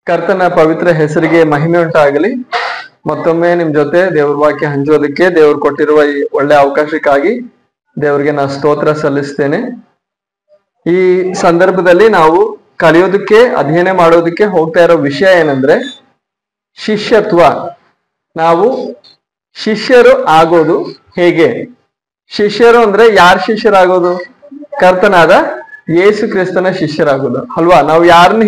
ಕರ್ತನ ಪವಿತ್ರ ಹೆಸರಿಗೆ ಮಹಿಮೆ ಉಂಟಾಗಲಿ. ಮತ್ತೊಮ್ಮೆ ನಿಮ್ ಜೊತೆ ದೇವ್ರ ವಾಕ್ಯ ಹಂಚೋದಕ್ಕೆ ದೇವ್ರು ಕೊಟ್ಟಿರುವ ಈ ಒಳ್ಳೆ ಅವಕಾಶಕ್ಕಾಗಿ ದೇವ್ರಿಗೆ ನಾನು ಸ್ತೋತ್ರ ಸಲ್ಲಿಸ್ತೇನೆ. ಈ ಸಂದರ್ಭದಲ್ಲಿ ನಾವು ಕಲಿಯೋದಕ್ಕೆ ಅಧ್ಯಯನ ಮಾಡೋದಕ್ಕೆ ಹೋಗ್ತಾ ಇರೋ ವಿಷಯ ಏನಂದ್ರೆ ಶಿಷ್ಯತ್ವ. ನಾವು ಶಿಷ್ಯರು ಆಗೋದು ಹೇಗೆ? ಶಿಷ್ಯರು ಅಂದ್ರೆ ಯಾರ್ ಶಿಷ್ಯರಾಗೋದು? ಕರ್ತನಾದ ಯೇಸು ಕ್ರಿಸ್ತನ ಶಿಷ್ಯರಾಗೋದು ಅಲ್ವಾ? ನಾವು ಯಾರನ್ನ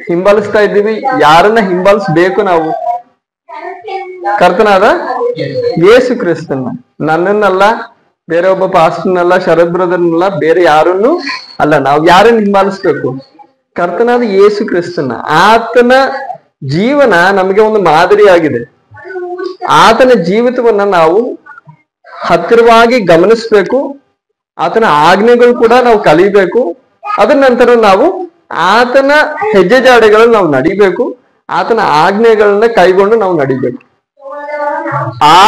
ಹಿಂಬಾಲಿಸ್ತಾ ಇದ್ದೀವಿ? ಯಾರನ್ನ ಹಿಂಬಾಲಿಸ್ಬೇಕು ನಾವು? ಕರ್ತನಾದ ಯೇಸು ಕ್ರಿಸ್ತನ. ನನ್ನನ್ನಲ್ಲ, ಬೇರೆ ಒಬ್ಬ ಪಾಸ್ಟರ್ನಲ್ಲ, ಶರದ್ ಬ್ರದರ್ನಲ್ಲ, ಬೇರೆ ಯಾರನ್ನು ಅಲ್ಲ. ನಾವು ಯಾರನ್ನ ಹಿಂಬಾಲಿಸ್ಬೇಕು? ಕರ್ತನಾದ ಯೇಸು ಕ್ರಿಸ್ತನ. ಆತನ ಜೀವನ ನಮಗೆ ಒಂದು ಮಾದರಿಯಾಗಿದೆ. ಆತನ ಜೀವಿತವನ್ನ ನಾವು ಹತ್ತಿರವಾಗಿ ಗಮನಿಸ್ಬೇಕು. ಆತನ ಆಜ್ಞೆಗಳು ಕೂಡ ನಾವು ಕಲಿಬೇಕು. ಅದರ ನಂತರ ನಾವು ಆತನ ಹೆಜ್ಜೆ ಜಾಡೆಗಳನ್ನು ನಾವು ನಡಿಬೇಕು. ಆತನ ಆಜ್ಞೆಗಳನ್ನ ಕೈಗೊಂಡು ನಾವು ನಡಿಬೇಕು. ಆ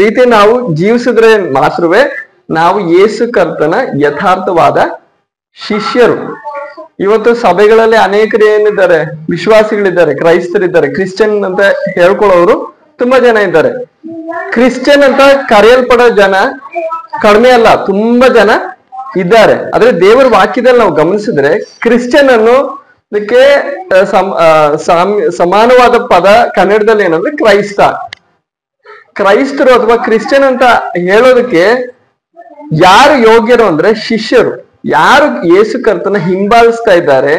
ರೀತಿ ನಾವು ಜೀವಿಸಿದ್ರೆ ಮಾತ್ರವೇ ನಾವು ಯೇಸು ಕರ್ತನ ಯಥಾರ್ಥವಾದ ಶಿಷ್ಯರು. ಇವತ್ತು ಸಭೆಗಳಲ್ಲಿ ಅನೇಕರು ಏನಿದ್ದಾರೆ, ವಿಶ್ವಾಸಿಗಳಿದ್ದಾರೆ, ಕ್ರೈಸ್ತರಿದ್ದಾರೆ, ಕ್ರಿಶ್ಚಿಯನ್ ಅಂತ ಹೇಳ್ಕೊಳ್ಳೋರು ತುಂಬಾ ಜನ ಇದ್ದಾರೆ. ಕ್ರಿಶ್ಚಿಯನ್ ಅಂತ ಕರೆಯಲ್ಪಡೋ ಜನ ಕಡಿಮೆ ಅಲ್ಲ, ತುಂಬಾ ಜನ ಇದ್ದಾರೆ. ಆದ್ರೆ ದೇವರ ವಾಕ್ಯದಲ್ಲಿ ನಾವು ಗಮನಿಸಿದ್ರೆ ಕ್ರಿಶ್ಚಿಯನ್ ಅನ್ನೋದಕ್ಕೆ ಸಮಾನವಾದ ಪದ ಕನ್ನಡದಲ್ಲಿ ಏನಂದ್ರೆ ಕ್ರೈಸ್ತ. ಕ್ರೈಸ್ತರು ಅಥವಾ ಕ್ರಿಶ್ಚಿಯನ್ ಅಂತ ಹೇಳೋದಕ್ಕೆ ಯಾರು ಯೋಗ್ಯರು ಅಂದ್ರೆ ಶಿಷ್ಯರು. ಯಾರು ಯೇಸು ಕರ್ತನ ಹಿಂಬಾಲಿಸ್ತಾ ಇದ್ದಾರೆ,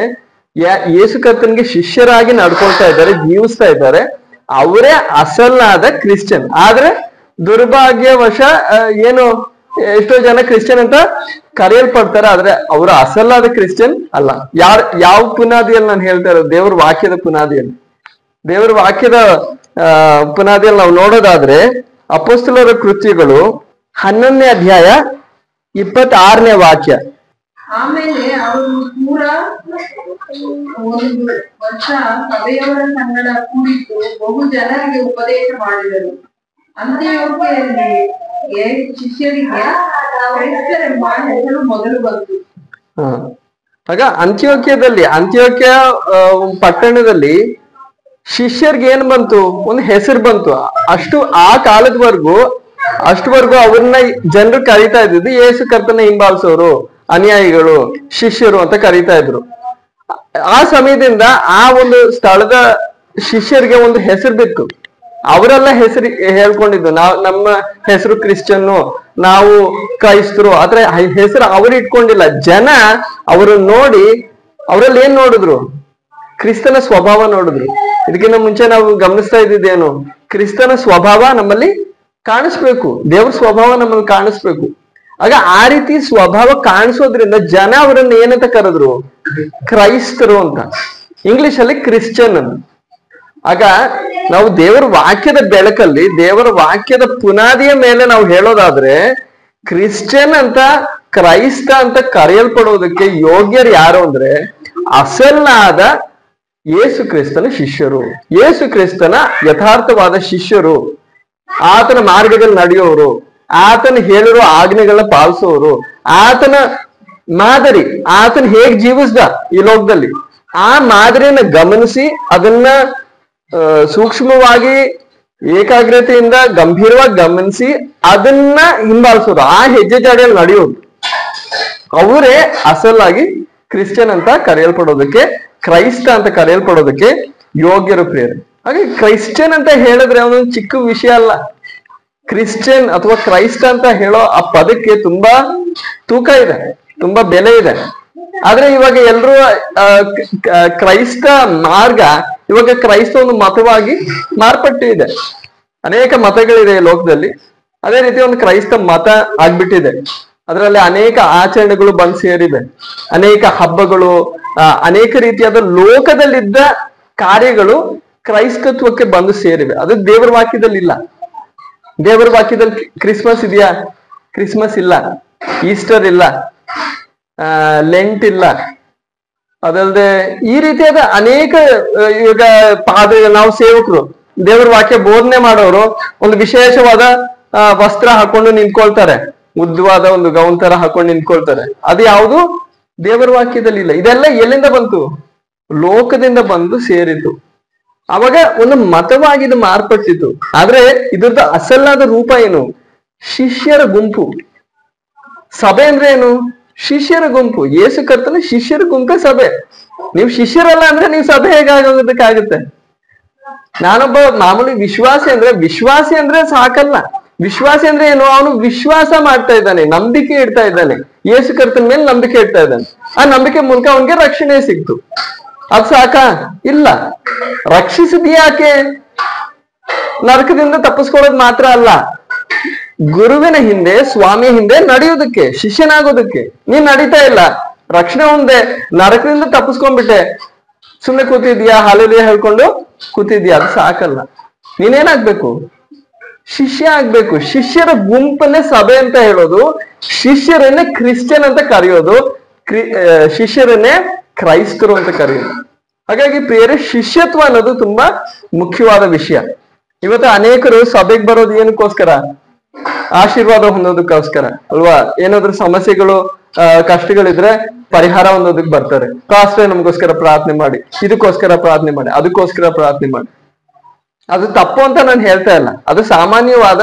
ಯೇಸು ಕರ್ತನಿಗೆ ಶಿಷ್ಯರಾಗಿ ನಡ್ಕೊಳ್ತಾ ಇದ್ದಾರೆ, ಜೀವಿಸ್ತಾ ಇದ್ದಾರೆ, ಅವರೇ ಅಸಲಾದ ಕ್ರಿಶ್ಚಿಯನ್. ಆದ್ರೆ ದುರ್ಭಾಗ್ಯವಶ ಏನು ಎಷ್ಟೋ ಜನ ಕ್ರಿಶ್ಚಿಯನ್ ಅಂತ ಕರೆಯಲ್ಪಡ್ತಾರೆ, ಆದ್ರೆ ಅವರು ಅಸಲಾದ ಕ್ರಿಶ್ಚಿಯನ್ ಅಲ್ಲ. ಯಾವ ಪುನಾದಿಯಲ್ಲಿ ನಾನು ಹೇಳ್ತಾ ಇರೋದು? ದೇವ್ರ ವಾಕ್ಯದ ಪುನಾದಿಯಲ್ಲಿ. ದೇವರ ವಾಕ್ಯದ ಪುನಾದಿಯಲ್ಲಿ ನಾವು ನೋಡೋದಾದ್ರೆ ಅಪೊಸ್ತಲರ ಕೃತ್ಯಗಳು 11ನೇ ಅಧ್ಯಾಯ 26ನೇ ವಾಕ್ಯ. ಆಮೇಲೆ ಅವರು ಪೂರಾ 1 ವರ್ಷ ಸಭೆಯವರ ಸಂಗಡ ಕೂಡಿದ್ದು ಬಹು ಜನರಿಗೆ ಉಪದೇಶ ಮಾಡಿದರು. ಅಂತ್ಯೋಕ್ಯದಲ್ಲಿ ಶಿಷ್ಯರಿಗೆ ಕ್ರೈಸ್ತರೆಂಬ ಹೆಸರು ಮೊದಲು ಬಂತು. ಆಗ ಅಂತ್ಯೋಕ್ಯ ಪಟ್ಟಣದಲ್ಲಿ ಶಿಷ್ಯರ್ಗೆ ಏನ್ ಬಂತು? ಒಂದು ಹೆಸರು ಬಂತು. ಆ ಕಾಲದವರೆಗೂ ಅಷ್ಟವರೆಗೂ ಅವ್ರನ್ನ ಜನರು ಕರೀತಾ ಇದ್ದಿದ್ದು ಯೇಸು ಕರ್ತನ ಹಿಂಬಾಲಿಸೋರು, ಅನುಯಾಯಿಗಳು, ಶಿಷ್ಯರು ಅಂತ ಕರೀತಾ ಇದ್ರು. ಆ ಸಮಯದಿಂದ ಆ ಒಂದು ಸ್ಥಳದ ಶಿಷ್ಯರಿಗೆ ಒಂದು ಹೆಸರು ಬಿತ್ತು. ಅವರೆಲ್ಲ ಹೆಸರು ಹೇಳ್ಕೊಂಡಿದ್ದು, ನಮ್ಮ ಹೆಸರು ಕ್ರಿಶ್ಚಿಯನ್ನು, ನಾವು ಕ್ರೈಸ್ತರು. ಆದ್ರೆ ಹೆಸರು ಅವರು ಇಟ್ಕೊಂಡಿಲ್ಲ. ಜನ ಅವರನ್ನು ನೋಡಿ ಅವರಲ್ಲಿ ಏನ್ ನೋಡಿದ್ರು? ಕ್ರಿಸ್ತನ ಸ್ವಭಾವ ನೋಡಿದ್ರು. ಇದಕ್ಕಿಂತ ಮುಂಚೆ ನಾವು ಗಮನಿಸ್ತಾ ಇದ್ದಿದ್ದೇನು? ಕ್ರಿಸ್ತನ ಸ್ವಭಾವ ನಮ್ಮಲ್ಲಿ ಕಾಣಿಸ್ಬೇಕು, ದೇವ್ರ ಸ್ವಭಾವ ನಮ್ಮಲ್ಲಿ ಕಾಣಿಸ್ಬೇಕು. ಆಗ ಆ ರೀತಿ ಸ್ವಭಾವ ಕಾಣಿಸೋದ್ರಿಂದ ಜನ ಅವರನ್ನ ಏನಂತ ಕರೆದ್ರು? ಕ್ರೈಸ್ತರು ಅಂತ. ಇಂಗ್ಲಿಷ್ ಅಲ್ಲಿ ಕ್ರಿಶ್ಚಿಯನ್ ಅಂತ. ಆಗ ನಾವು ದೇವರ ವಾಕ್ಯದ ಬೆಳಕಲ್ಲಿ, ದೇವರ ವಾಕ್ಯದ ಪುನಾದಿಯ ಮೇಲೆ ನಾವು ಹೇಳೋದಾದ್ರೆ ಕ್ರಿಶ್ಚಿಯನ್ ಅಂತ, ಕ್ರೈಸ್ತ ಅಂತ ಕರೆಯಲ್ಪಡೋದಕ್ಕೆ ಯೋಗ್ಯರು ಯಾರು ಅಂದ್ರೆ ಅಸಲಾದ ಯೇಸು ಕ್ರಿಸ್ತನ ಶಿಷ್ಯರು, ಯೇಸು ಕ್ರಿಸ್ತನ ಯಥಾರ್ಥವಾದ ಶಿಷ್ಯರು, ಆತನ ಮಾರ್ಗದಲ್ಲಿ ನಡೆಯೋರು, ಆತನ ಹೇಳಿರೋ ಆಜ್ಞೆಗಳನ್ನ ಪಾಲಿಸೋರು, ಆತನ ಮಾದರಿ, ಆತನ ಹೇಗ್ ಜೀವಿಸ್ದ ಈ ಲೋಕದಲ್ಲಿ ಆ ಮಾದರಿಯನ್ನ ಗಮನಿಸಿ ಅದನ್ನ ಸೂಕ್ಷ್ಮವಾಗಿ ಏಕಾಗ್ರತೆಯಿಂದ ಗಂಭೀರವಾಗಿ ಗಮನಿಸಿ ಅದನ್ನ ಹಿಂಬಾಲಿಸೋರು, ಆ ಹೆಜ್ಜೆ ಜಾಡಿಯಲ್ಲಿ ನಡೆಯೋದು. ಅವರೇ ಅಸಲಾಗಿ ಕ್ರಿಶ್ಚಿಯನ್ ಅಂತ ಕರೆಯಲ್ಪಡೋದಕ್ಕೆ, ಕ್ರೈಸ್ತ ಅಂತ ಕರೆಯಲ್ಪಡೋದಕ್ಕೆ ಯೋಗ್ಯರು ಪ್ರಿಯರೇ. ಹಾಗೆ ಕ್ರಿಶ್ಚಿಯನ್ ಅಂತ ಹೇಳಿದ್ರೆ ಅವನೊಂದು ಚಿಕ್ಕ ವಿಷಯ ಅಲ್ಲ. ಕ್ರಿಶ್ಚಿಯನ್ ಅಥವಾ ಕ್ರೈಸ್ತ ಅಂತ ಹೇಳೋ ಆ ಪದಕ್ಕೆ ತುಂಬಾ ತೂಕ ಇದೆ, ತುಂಬಾ ಬೆಲೆ ಇದೆ. ಆದ್ರೆ ಇವಾಗ ಎಲ್ರು ಕ್ರೈಸ್ತ ಮಾರ್ಗ, ಇವಾಗ ಕ್ರೈಸ್ತ ಒಂದು ಮತವಾಗಿ ಮಾರ್ಪಟ್ಟಿದೆ. ಅನೇಕ ಮತಗಳಿದೆ ಈ ಲೋಕದಲ್ಲಿ. ಅದೇ ರೀತಿ ಒಂದು ಕ್ರೈಸ್ತ ಮತ ಆಗ್ಬಿಟ್ಟಿದೆ. ಅದರಲ್ಲಿ ಅನೇಕ ಆಚರಣೆಗಳು ಬಂದು ಸೇರಿದೆ, ಅನೇಕ ಹಬ್ಬಗಳು, ಅನೇಕ ರೀತಿಯಾದ ಲೋಕದಲ್ಲಿದ್ದ ಕಾರ್ಯಗಳು ಕ್ರೈಸ್ತತ್ವಕ್ಕೆ ಬಂದು ಸೇರಿವೆ. ಅದು ದೇವರ ವಾಕ್ಯದಲ್ಲಿ ಇಲ್ಲ. ದೇವರ ವಾಕ್ಯದಲ್ಲಿ ಕ್ರಿಸ್ಮಸ್ ಇದೆಯಾ? ಕ್ರಿಸ್ಮಸ್ ಇಲ್ಲ. ಈಸ್ಟರ್ ಇಲ್ಲ, ಲೆಂಟ್ ಇಲ್ಲ. ಅದಲ್ಲದೆ ಈ ರೀತಿಯಾದ ಅನೇಕ, ಈಗ ನಾವು ಸೇವಕರು, ದೇವರ ವಾಕ್ಯ ಬೋಧನೆ ಮಾಡೋರು ಒಂದು ವಿಶೇಷವಾದ ವಸ್ತ್ರ ಹಾಕೊಂಡು ನಿಂತ್ಕೊಳ್ತಾರೆ, ಉದ್ದವಾದ ಒಂದು ಗೌನ್ ತರ ಹಾಕೊಂಡು ನಿಂತ್ಕೊಳ್ತಾರೆ. ಅದು ಯಾವುದು ದೇವರ ವಾಕ್ಯದಲ್ಲಿ ಇಲ್ಲ. ಇದೆಲ್ಲ ಎಲ್ಲಿಂದ ಬಂತು? ಲೋಕದಿಂದ ಬಂದು ಸೇರಿತು. ಅವಾಗ ಒಂದು ಮತವಾಗಿ ಇದು ಮಾರ್ಪಟ್ಟಿತು. ಆದ್ರೆ ಇದ್ರದ್ದು ಅಸಲಾದ ರೂಪ ಏನು? ಶಿಷ್ಯರ ಗುಂಪು. ಸಭೆ ಅಂದ್ರೆ ಏನು? ಶಿಷ್ಯರ ಗುಂಪು. ಯೇಸು ಕರ್ತನ ಶಿಷ್ಯರ ಗುಂಪೇ ಸಭೆ. ನೀವು ಶಿಷ್ಯರಲ್ಲ ಅಂದ್ರೆ ನೀವು ಸಭೆ ಹೇಗಾಗೋದಕ್ಕಾಗುತ್ತೆ? ನಾನೊಬ್ಬ ಮಾಮೂಲಿ ವಿಶ್ವಾಸಿ ಅಂದ್ರೆ ಸಾಕಲ್ಲ. ವಿಶ್ವಾಸಿ ಅಂದ್ರೆ ಏನು? ಅವನು ವಿಶ್ವಾಸ ಮಾಡ್ತಾ ಇದ್ದಾನೆ, ನಂಬಿಕೆ ಇಡ್ತಾ ಇದ್ದಾನೆ, ಯೇಸು ಕರ್ತನ ಮೇಲೆ ನಂಬಿಕೆ ಇಡ್ತಾ ಇದ್ದಾನೆ. ಆ ನಂಬಿಕೆ ಮೂಲಕ ಅವನಿಗೆ ರಕ್ಷಣೆ ಸಿಕ್ತು. ಅದ್ ಸಾಕ? ಇಲ್ಲ. ರಕ್ಷಿಸಿದ ಯಾಕೆ? ನರಕದಿಂದ ತಪ್ಪಿಸ್ಕೊಳ್ಳೋದು ಮಾತ್ರ ಅಲ್ಲ, ಗುರುವಿನ ಹಿಂದೆ, ಸ್ವಾಮಿಯ ಹಿಂದೆ ನಡೆಯೋದಕ್ಕೆ, ಶಿಷ್ಯನಾಗೋದಕ್ಕೆ. ನೀನ್ ನಡೀತಾ ಇಲ್ಲ, ರಕ್ಷಣೆ ಒಂದೇ, ನರಕದಿಂದ ತಪ್ಪಿಸ್ಕೊಂಡ್ಬಿಟ್ಟೆ, ಸುಮ್ಮನೆ ಕೂತಿದ್ಯಾ, ಹಾಲೆಲೂಯ ಹೇಳ್ಕೊಂಡು ಕೂತಿದ್ಯಾ, ಅದು ಸಾಕಲ್ಲ. ನೀನೇನಾಗ್ಬೇಕು? ಶಿಷ್ಯ ಆಗ್ಬೇಕು. ಶಿಷ್ಯರ ಗುಂಪನ್ನೇ ಸಭೆ ಅಂತ ಹೇಳೋದು, ಶಿಷ್ಯರನ್ನೇ ಕ್ರಿಶ್ಚಿಯನ್ ಅಂತ ಕರೆಯೋದು, ಶಿಷ್ಯರನ್ನೇ ಕ್ರೈಸ್ತರು ಅಂತ ಕರೆಯೋದು. ಹಾಗಾಗಿ ಪ್ರಿಯರೇ, ಶಿಷ್ಯತ್ವ ಅನ್ನೋದು ತುಂಬಾ ಮುಖ್ಯವಾದ ವಿಷಯ. ಇವತ್ತು ಅನೇಕರು ಸಭೆಗೆ ಬರೋದು ಏನಕ್ಕೋಸ್ಕರ? ಆಶೀರ್ವಾದ ಹೊಂದೋದಕ್ಕೋಸ್ಕರ ಅಲ್ವಾ? ಏನಾದ್ರು ಸಮಸ್ಯೆಗಳು, ಕಷ್ಟಗಳಿದ್ರೆ ಪರಿಹಾರ ಹೊಂದೋದಕ್ಕೆ ಬರ್ತಾರೆ. ಪಾಸ್ಟರ್ ನಮಗೋಸ್ಕರ ಪ್ರಾರ್ಥನೆ ಮಾಡಿ, ಇದಕ್ಕೋಸ್ಕರ ಪ್ರಾರ್ಥನೆ ಮಾಡಿ, ಅದಕ್ಕೋಸ್ಕರ ಪ್ರಾರ್ಥನೆ ಮಾಡಿ. ಅದು ತಪ್ಪು ಅಂತ ನಾನು ಹೇಳ್ತಾ ಇಲ್ಲ. ಅದು ಸಾಮಾನ್ಯವಾದ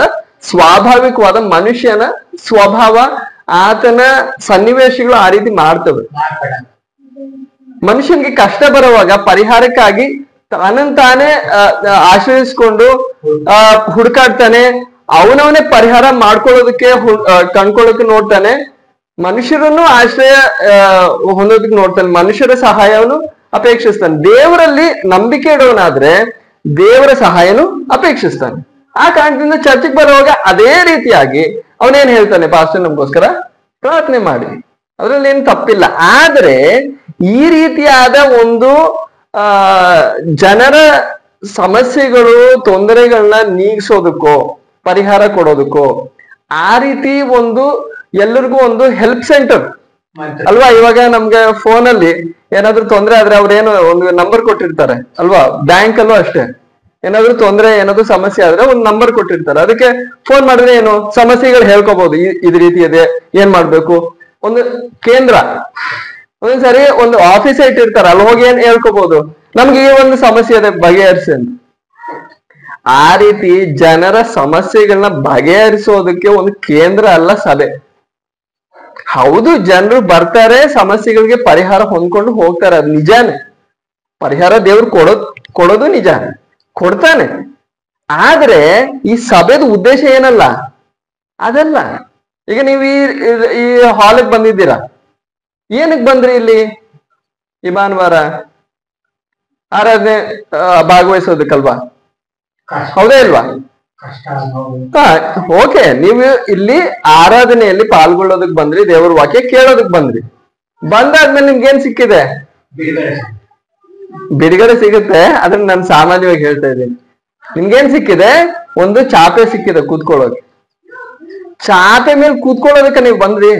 ಸ್ವಾಭಾವಿಕವಾದ ಮನುಷ್ಯನ ಸ್ವಭಾವ, ಆತನ ಸನ್ನಿವೇಶಗಳು ಆ ರೀತಿ ಮಾಡ್ತವೆ. ಮನುಷ್ಯನಿಗೆ ಕಷ್ಟ ಬರುವಾಗ ಪರಿಹಾರಕ್ಕಾಗಿ ತಾನೇ ಆಶ್ರಯಿಸ್ಕೊಂಡು ಹುಡುಕಾಡ್ತಾನೆ, ಅವನವನೇ ಪರಿಹಾರ ಮಾಡ್ಕೊಳ್ಳೋದಕ್ಕೆ ಕಂಡ್ಕೊಳ್ಳೋಕೆ ನೋಡ್ತಾನೆ. ಮನುಷ್ಯರನ್ನು ಆಶ್ರಯ ಹೊಂದೋದಕ್ಕೆ ನೋಡ್ತಾನೆ, ಮನುಷ್ಯರ ಸಹಾಯವನ್ನು ಅಪೇಕ್ಷಿಸ್ತಾನೆ. ದೇವರಲ್ಲಿ ನಂಬಿಕೆ ಇಡೋನಾದ್ರೆ ದೇವರ ಸಹಾಯನು ಅಪೇಕ್ಷಿಸ್ತಾನೆ. ಆ ಕಾರಣದಿಂದ ಚರ್ಚೆಗೆ ಬರುವಾಗ ಅದೇ ರೀತಿಯಾಗಿ ಅವನೇನ್ ಹೇಳ್ತಾನೆ? ಪಾಸ್ಟರ್ ನಮಗೋಸ್ಕರ ಪ್ರಾರ್ಥನೆ ಮಾಡಿ. ಅದ್ರಲ್ಲಿ ಏನು ತಪ್ಪಿಲ್ಲ. ಆದ್ರೆ ಈ ರೀತಿಯಾದ ಒಂದು ಜನರ ಸಮಸ್ಯೆಗಳು, ತೊಂದರೆಗಳನ್ನ ನೀಗಿಸೋದಕ್ಕೋ, ಪರಿಹಾರ ಕೊಡೋದಕ್ಕೋ, ಆ ರೀತಿ ಒಂದು ಎಲ್ಲರಿಗೂ ಒಂದು ಹೆಲ್ಪ್ ಸೆಂಟರ್ ಅಲ್ವಾ? ಇವಾಗ ನಮ್ಗೆ ಫೋನ್ ಅಲ್ಲಿ ಏನಾದ್ರು ತೊಂದರೆ ಆದ್ರೆ ಅವ್ರೇನು ಒಂದು ನಂಬರ್ ಕೊಟ್ಟಿರ್ತಾರೆ ಅಲ್ವಾ? ಬ್ಯಾಂಕ್ ಅಲ್ಲೂ ಅಷ್ಟೇ, ಏನಾದ್ರು ತೊಂದರೆ, ಏನಾದ್ರು ಸಮಸ್ಯೆ ಆದ್ರೆ ಒಂದು ನಂಬರ್ ಕೊಟ್ಟಿರ್ತಾರೆ. ಅದಕ್ಕೆ ಫೋನ್ ಮಾಡಿದ್ರೆ ಏನು ಸಮಸ್ಯೆಗಳು ಹೇಳ್ಕೋಬಹುದು. ಇದ್ ರೀತಿ ಇದೆ, ಏನ್ ಮಾಡ್ಬೇಕು. ಒಂದು ಕೇಂದ್ರ, ಒಂದ್ಸರಿ ಒಂದು ಆಫೀಸ್ ಇಟ್ಟಿರ್ತಾರೆ, ಅಲ್ಲಿ ಹೋಗಿ ಏನ್ ಹೇಳ್ಕೋಬಹುದು, ನಮ್ಗೆ ಈ ಒಂದು ಸಮಸ್ಯೆ ಇದೆ, ಬಗೆಹರಿಸಿ ಅಂತ. ಆ ರೀತಿ ಜನರ ಸಮಸ್ಯೆಗಳನ್ನ ಬಗೆಹರಿಸೋದಕ್ಕೆ ಒಂದು ಕೇಂದ್ರ ಅಲ್ಲ ಸಭೆ. ಹೌದು, ಜನರು ಬರ್ತಾರೆ, ಸಮಸ್ಯೆಗಳಿಗೆ ಪರಿಹಾರ ಹೊಂದ್ಕೊಂಡು ಹೋಗ್ತಾರೆ, ಅದು ನಿಜಾನೇ. ಪರಿಹಾರ ದೇವ್ರು ಕೊಡೋದು ನಿಜಾನೇ, ಕೊಡ್ತಾನೆ. ಆದ್ರೆ ಈ ಸಭೆದ ಉದ್ದೇಶ ಏನಲ್ಲ, ಅದಲ್ಲ. ಈಗ ನೀವು ಈ ಹಾಲಿಗೆ ಬಂದಿದ್ದೀರಾ, ಏನಕ್ಕೆ ಬಂದ್ರಿ ಇಲ್ಲಿ? ಈ ಭಾನುವಾರ ಆರಾಧನೆ ಭಾಗವಹಿಸೋದಕ್ಕಲ್ವಾ? ಹೌದೇ ಇಲ್ವಾ? ಓಕೆ, ನೀವು ಇಲ್ಲಿ ಆರಾಧನೆಯಲ್ಲಿ ಪಾಲ್ಗೊಳ್ಳೋದಕ್ ಬಂದ್ರಿ, ದೇವ್ರ ವಾಕ್ಯ ಕೇಳೋದಕ್ ಬಂದ್ರಿ. ಬಂದಾದ್ಮೇಲೆ ನಿಮ್ಗೆ ಏನ್ ಸಿಕ್ಕಿದೆ? ಬಿಡುಗಡೆ ಸಿಗುತ್ತೆ. ಅದನ್ನ ನಾನು ಸಾಮಾನ್ಯವಾಗಿ ಹೇಳ್ತಾ ಇದ್ದೀನಿ. ನಿಮ್ಗೇನ್ ಸಿಕ್ಕಿದೆ? ಒಂದು ಚಾಪೆ ಸಿಕ್ಕಿದೆ ಕೂತ್ಕೊಳ್ಳೋಕೆ. ಚಾಪೆ ಮೇಲೆ ಕೂತ್ಕೊಳ್ಳೋದಕ್ಕೆ ನೀವು ಬಂದ್ರಿ?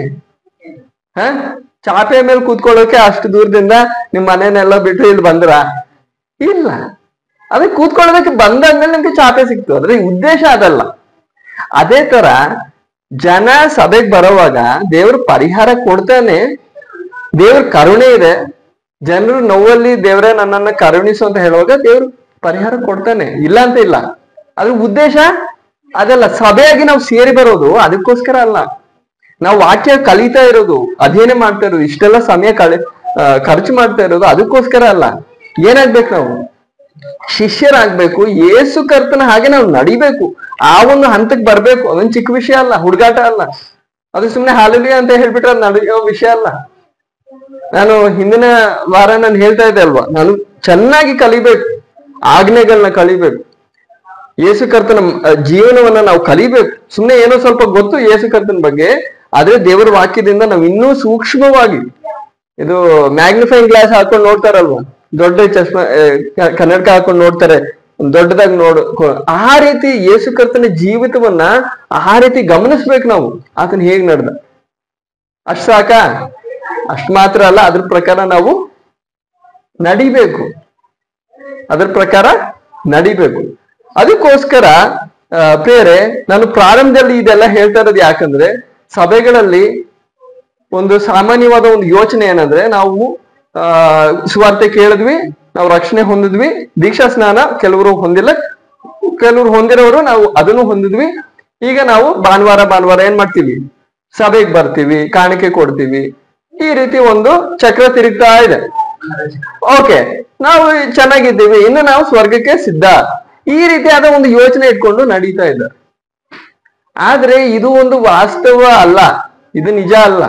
ಚಾಪೆ ಮೇಲೆ ಕೂತ್ಕೊಳ್ಳೋಕೆ ಅಷ್ಟು ದೂರದಿಂದ ನಿಮ್ ಮನೆನೆಲ್ಲ ಬಿಟ್ಟು ಇಲ್ಲಿ ಬಂದ್ರ? ಇಲ್ಲ. ಅದಕ್ಕೆ ಕೂತ್ಕೊಳ್ಳೋದಕ್ಕೆ ಬಂದಾದ್ಮೇಲೆ ನಿಮ್ಗೆ ಚಾಪೆ ಸಿಕ್ತು. ಅದ್ರ ಉದ್ದೇಶ ಅದಲ್ಲ. ಅದೇ ತರ ಜನ ಸಭೆಗೆ ಬರೋವಾಗ ದೇವ್ರ ಪರಿಹಾರ ಕೊಡ್ತಾನೆ, ದೇವ್ರ ಕರುಣೆ ಇದೆ. ಜನರು ನೋವಲ್ಲಿ ದೇವ್ರೇ ನನ್ನನ್ನ ಕರುಣಿಸು ಅಂತ ಹೇಳುವಾಗ ದೇವ್ರು ಪರಿಹಾರ ಕೊಡ್ತಾನೆ, ಇಲ್ಲ ಅಂತ ಇಲ್ಲ. ಅದ್ರ ಉದ್ದೇಶ ಅದಲ್ಲ. ಸಭೆಯಾಗಿ ನಾವು ಸೇರಿ ಬರೋದು ಅದಕ್ಕೋಸ್ಕರ ಅಲ್ಲ. ನಾವು ವಾಕ್ಯ ಕಲಿತಾ ಇರೋದು, ಅಧ್ಯಯನ ಮಾಡ್ತಾ ಇರೋದು, ಇಷ್ಟೆಲ್ಲ ಸಮಯ ಖರ್ಚು ಮಾಡ್ತಾ ಇರೋದು ಅದಕ್ಕೋಸ್ಕರ ಅಲ್ಲ. ಏನಾಗ್ಬೇಕು? ನಾವು ಶಿಷ್ಯರಾಗ್ಬೇಕು. ಯೇಸು ಕರ್ತನ ಹಾಗೆ ನಾವು ನಡಿಬೇಕು. ಆ ಒಂದು ಹಂತಕ್ಕೆ ಬರ್ಬೇಕು. ಅದೊಂದು ಚಿಕ್ಕ ವಿಷಯ ಅಲ್ಲ, ಹುಡುಗಾಟ ಅಲ್ಲ. ಅದು ಸುಮ್ನೆ ಹಾಲೆಲೂಯ ಅಂತ ಹೇಳ್ಬಿಟ್ರೆ ಅದು ನಡೆಯೋ ವಿಷಯ ಅಲ್ಲ. ನಾನು ಹಿಂದಿನ ವಾರ ನಾನು ಹೇಳ್ತಾ ಇದ್ದೆ ಅಲ್ವಾ, ನಾನು ಚೆನ್ನಾಗಿ ಕಲಿಬೇಕು, ಆಜ್ಞೆಗಳನ್ನ ಕಲಿಬೇಕು, ಯೇಸು ಕರ್ತನ ಜೀವನವನ್ನ ನಾವು ಕಲಿಬೇಕು. ಸುಮ್ನೆ ಏನೋ ಸ್ವಲ್ಪ ಗೊತ್ತು ಯೇಸು ಕರ್ತನ ಬಗ್ಗೆ, ಆದ್ರೆ ದೇವರ ವಾಕ್ಯದಿಂದ ನಾವು ಇನ್ನೂ ಸೂಕ್ಷ್ಮವಾಗಿ, ಇದು ಮ್ಯಾಗ್ನಿಫೈಯಿಂಗ್ ಗ್ಲಾಸ್ ಹಾಕೊಂಡು ನೋಡ್ತಾರಲ್ವಾ, ದೊಡ್ಡ ಚಶ್ಮಾ ಕನ್ನಡಕ ಹಾಕೊಂಡು ನೋಡ್ತಾರೆ, ದೊಡ್ಡದಾಗಿ ಆ ರೀತಿ ಯೇಸು ಕರ್ತನ ಜೀವಿತವನ್ನ ಆ ರೀತಿ ಗಮನಿಸ್ಬೇಕು ನಾವು. ಆತನ ಹೇಗ್ ನಡೆದ ಅಷ್ಟ್ ಸಾಕ? ಅಷ್ಟ್ ಮಾತ್ರ ಅಲ್ಲ, ಅದ್ರ ಪ್ರಕಾರ ನಾವು ನಡಿಬೇಕು. ಅದ್ರ ಪ್ರಕಾರ ನಡಿಬೇಕು. ಅದಕ್ಕೋಸ್ಕರ ಬೇರೆ ನಾನು ಪ್ರಾರಂಭದಲ್ಲಿ ಇದೆಲ್ಲ ಹೇಳ್ತಾ ಇರೋದು ಯಾಕಂದ್ರೆ, ಸಭೆಗಳಲ್ಲಿ ಒಂದು ಸಾಮಾನ್ಯವಾದ ಒಂದು ಯೋಚನೆ ಏನಂದ್ರೆ, ನಾವು ಸುವಾರ್ತೆ ಕೇಳಿದ್ವಿ, ನಾವು ರಕ್ಷಣೆ ಹೊಂದಿದ್ವಿ, ದೀಕ್ಷಾ ಸ್ನಾನ ಕೆಲವರು ಹೊಂದಿಲ್ಲ, ಕೆಲವರು ಹೊಂದಿರೋರು ನಾವು ಅದನ್ನು ಹೊಂದಿದ್ವಿ. ಈಗ ನಾವು ಭಾನುವಾರ ಏನ್ ಮಾಡ್ತೀವಿ, ಸಭೆಗೆ ಬರ್ತೀವಿ, ಕಾಣಿಕೆ ಕೊಡ್ತೀವಿ. ಈ ರೀತಿ ಒಂದು ಚಕ್ರ ತಿರುಗ್ತಾ ಇದೆ. ಓಕೆ, ನಾವು ಚೆನ್ನಾಗಿದ್ದೀವಿ, ಇನ್ನು ನಾವು ಸ್ವರ್ಗಕ್ಕೆ ಸಿದ್ಧ, ಈ ರೀತಿಯಾದ ಒಂದು ಯೋಚನೆ ಇಟ್ಕೊಂಡು ನಡೀತಾ ಇದ್ದಾರೆ. ಆದ್ರೆ ಇದು ಒಂದು ವಾಸ್ತವ ಅಲ್ಲ, ಇದು ನಿಜ ಅಲ್ಲ.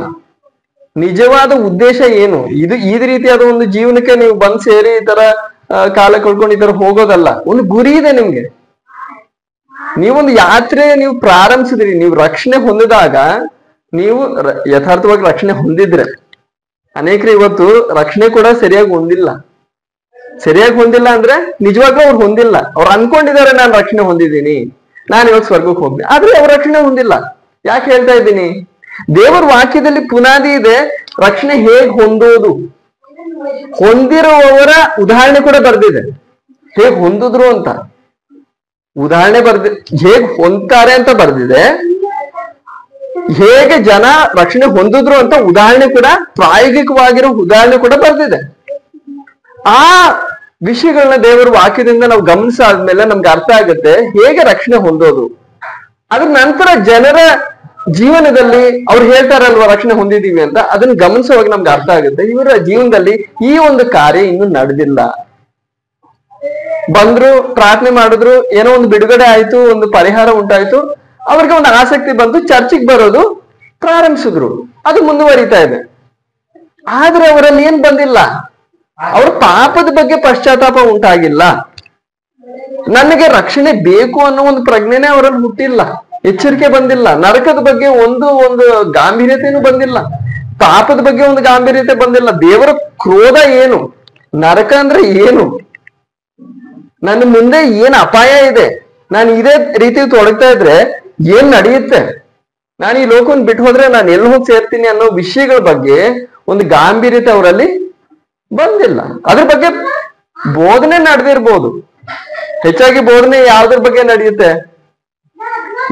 ನಿಜವಾದ ಉದ್ದೇಶ ಏನು? ಇದು ಈ ರೀತಿಯಾದ ಒಂದು ಜೀವನಕ್ಕೆ ನೀವು ಬಂದ್ ಸೇರಿ ಈ ತರ ಕಾಲ ಕಳ್ಕೊಂಡು ಈ ತರ ಹೋಗೋದಲ್ಲ. ಒಂದು ಗುರಿ ಇದೆ ನಿಮ್ಗೆ. ನೀವೊಂದು ಯಾತ್ರೆ ನೀವು ಪ್ರಾರಂಭಿಸಿದ್ರಿ, ನೀವು ರಕ್ಷಣೆ ಹೊಂದಿದಾಗ, ನೀವು ಯಥಾರ್ಥವಾಗಿ ರಕ್ಷಣೆ ಹೊಂದಿದ್ರೆ, ಅನೇಕರು ಇವತ್ತು ರಕ್ಷಣೆ ಕೂಡ ಸರಿಯಾಗಿ ಹೊಂದಿಲ್ಲ. ಸರಿಯಾಗಿ ಹೊಂದಿಲ್ಲ ಅಂದ್ರೆ ನಿಜವಾಗ್ಲೂ ಅವ್ರು ಹೊಂದಿಲ್ಲ. ಅವ್ರು ಅನ್ಕೊಂಡಿದ್ದಾರೆ ನಾನು ರಕ್ಷಣೆ ಹೊಂದಿದ್ದೀನಿ, ನಾನು ಇವಾಗ ಸ್ವರ್ಗಕ್ಕೆ ಹೋಗ್ತೀನಿ, ಆದ್ರೆ ಅವ್ರ ರಕ್ಷಣೆ ಹೊಂದಿಲ್ಲ. ಯಾಕೆ ಹೇಳ್ತಾ ಇದ್ದೀನಿ? ದೇವರ ವಾಕ್ಯದಲ್ಲಿ ಪುನಾದಿ ಇದೆ, ರಕ್ಷಣೆ ಹೇಗ್ ಹೊಂದೋದು, ಹೊಂದಿರುವವರ ಉದಾಹರಣೆ ಕೂಡ ಬರ್ದಿದೆ. ಹೇಗ್ ಹೊಂದಿದ್ರು ಅಂತ ಉದಾಹರಣೆ ಹೇಗ್ ಹೊಂದ್ತಾರೆ ಅಂತ ಬರ್ದಿದೆ. ಹೇಗೆ ಜನ ರಕ್ಷಣೆ ಹೊಂದಿದ್ರು ಅಂತ ಉದಾಹರಣೆ ಕೂಡ, ಪ್ರಾಯೋಗಿಕವಾಗಿರೋ ಉದಾಹರಣೆ ಕೂಡ ಬರ್ದಿದೆ. ಆ ವಿಷಯಗಳನ್ನ ದೇವರ ವಾಕ್ಯದಿಂದ ನಾವು ಗಮನಿಸಾದ್ಮೇಲೆ ನಮ್ಗೆ ಅರ್ಥ ಆಗುತ್ತೆ ಹೇಗೆ ರಕ್ಷಣೆ ಹೊಂದೋದು. ಅದ್ರ ನಂತರ ಜನರ ಜೀವನದಲ್ಲಿ ಅವ್ರು ಹೇಳ್ತಾರಲ್ವಾ ರಕ್ಷಣೆ ಹೊಂದಿದೀವಿ ಅಂತ, ಅದನ್ನ ಗಮನಿಸುವಾಗ ನಮ್ಗೆ ಅರ್ಥ ಆಗುತ್ತೆ ಇವರ ಜೀವನದಲ್ಲಿ ಈ ಒಂದು ಕಾರ್ಯ ಇನ್ನು ನಡೆದಿಲ್ಲ. ಬಂದ್ರು, ಪ್ರಾರ್ಥನೆ ಮಾಡಿದ್ರು, ಏನೋ ಒಂದು ಬಿಡುಗಡೆ ಆಯ್ತು, ಒಂದು ಪರಿಹಾರ ಉಂಟಾಯ್ತು, ಅವ್ರಿಗೆ ಒಂದು ಆಸಕ್ತಿ ಬಂತು, ಚರ್ಚಿಗೆ ಬರೋದು ಪ್ರಾರಂಭಿಸಿದ್ರು, ಅದು ಮುಂದುವರಿತಾ ಇದೆ. ಆದ್ರೆ ಅವರಲ್ಲಿ ಏನ್ ಬಂದಿಲ್ಲ, ಅವ್ರ ಪಾಪದ ಬಗ್ಗೆ ಪಶ್ಚಾತ್ತಾಪ ಉಂಟಾಗಿಲ್ಲ. ನನಗೆ ರಕ್ಷಣೆ ಬೇಕು ಅನ್ನೋ ಒಂದು ಪ್ರಜ್ಞೆನೇ ಅವರಲ್ಲಿ ಹುಟ್ಟಿಲ್ಲ, ಎಚ್ಚರಿಕೆ ಬಂದಿಲ್ಲ. ನರಕದ ಬಗ್ಗೆ ಒಂದು ಗಾಂಭೀರ್ಯತೆನೂ ಬಂದಿಲ್ಲ, ಪಾಪದ ಬಗ್ಗೆ ಒಂದು ಗಾಂಭೀರ್ಯತೆ ಬಂದಿಲ್ಲ. ದೇವರ ಕ್ರೋಧ ಏನು, ನರಕ ಅಂದ್ರೆ ಏನು, ನನ್ನ ಮುಂದೆ ಏನ್ ಅಪಾಯ ಇದೆ, ನಾನು ಇದೇ ರೀತಿ ತೊಡಗ್ತಾ ಇದ್ರೆ ಏನ್ ನಡೆಯುತ್ತೆ, ನಾನು ಈ ಲೋಕವನ್ನು ಬಿಟ್ಟು ಹೋದ್ರೆ ನಾನು ಎಲ್ಲಿ ಹೋಗಿ ಸೇರ್ತೀನಿ ಅನ್ನೋ ವಿಷಯಗಳ ಬಗ್ಗೆ ಒಂದು ಗಾಂಭೀರ್ಯತೆ ಅವರಲ್ಲಿ ಬಂದಿಲ್ಲ. ಅದ್ರ ಬಗ್ಗೆ ಬೋಧನೆ ನಡೆದಿರ್ಬೋದು. ಹೆಚ್ಚಾಗಿ ಬೋಧನೆ ಯಾವ್ದ್ರ ಬಗ್ಗೆ ನಡೆಯುತ್ತೆ,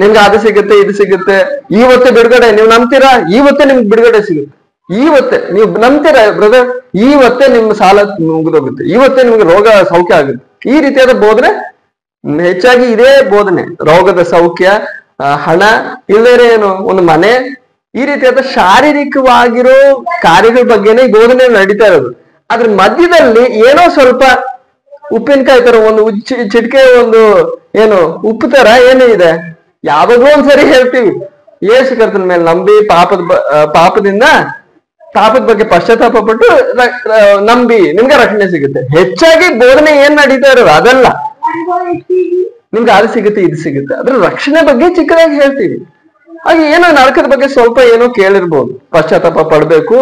ನಿಮ್ಗೆ ಅದು ಸಿಗುತ್ತೆ, ಇದು ಸಿಗುತ್ತೆ, ಇವತ್ತೇ ಬಿಡುಗಡೆ, ನೀವು ನಂಬ್ತೀರಾ? ಇವತ್ತೇ ನಿಮ್ಗೆ ಬಿಡುಗಡೆ ಸಿಗುತ್ತೆ, ಇವತ್ತೇ ನೀವು ನಂಬ್ತೀರಾ ಬ್ರದರ್? ಇವತ್ತೇ ನಿಮ್ ಸಾಲ ಮುಗಿದೋಗುತ್ತೆ, ಇವತ್ತೇ ನಿಮ್ಗೆ ರೋಗ ಸೌಖ್ಯ ಆಗುತ್ತೆ. ಈ ರೀತಿಯಾದ ಬೋಧನೆ ಹೆಚ್ಚಾಗಿ ಇದೇ ಬೋಧನೆ. ರೋಗದ ಸೌಖ್ಯ, ಹಣ, ಇಲ್ಲದೇ ಏನು ಒಂದು ಮನೆ, ಈ ರೀತಿಯಾದ ಶಾರೀರಿಕವಾಗಿರೋ ಕಾರ್ಯಗಳ ಬಗ್ಗೆನೇ ಬೋಧನೆ ನಡೀತಾ ಇರೋದು. ಅದ್ರ ಮಧ್ಯದಲ್ಲಿ ಏನೋ ಸ್ವಲ್ಪ ಉಪ್ಪಿನಕಾಯಿ ತರ ಒಂದು ಚಿಟಿಕೆ ಒಂದು ಏನು ಉಪ್ಪು ತರ ಏನೇ ಇದೆ, ಯಾವಾಗ್ಲೂ ಒಂದ್ಸರಿ ಹೇಳ್ತೀವಿ, ಯೇಸು ಕರ್ತನ ಮೇಲೆ ನಂಬಿ ಪಾಪದ ಬಗ್ಗೆ ಪಶ್ಚಾತ್ತಾಪ ಪಟ್ಟು ನಂಬಿ ನಿಮ್ಗೆ ರಕ್ಷಣೆ ಸಿಗುತ್ತೆ. ಹೆಚ್ಚಾಗಿ ಬೋಧನೆ ಏನ್ ನಡೀತಾ ಇರೋದು ಅದಲ್ಲ, ನಿಮ್ಗೆ ಅದು ಸಿಗುತ್ತೆ, ಇದು ಸಿಗುತ್ತೆ, ಅದ್ರ ರಕ್ಷಣೆ ಬಗ್ಗೆ ಚಿಕ್ಕದಾಗಿ ಹೇಳ್ತೀವಿ. ಹಾಗೆ ಏನೋ ನರಕದ ಬಗ್ಗೆ ಸ್ವಲ್ಪ ಏನೋ ಕೇಳಿರ್ಬೋದು, ಪಶ್ಚಾತ್ತಾಪ ಪಡ್ಬೇಕು,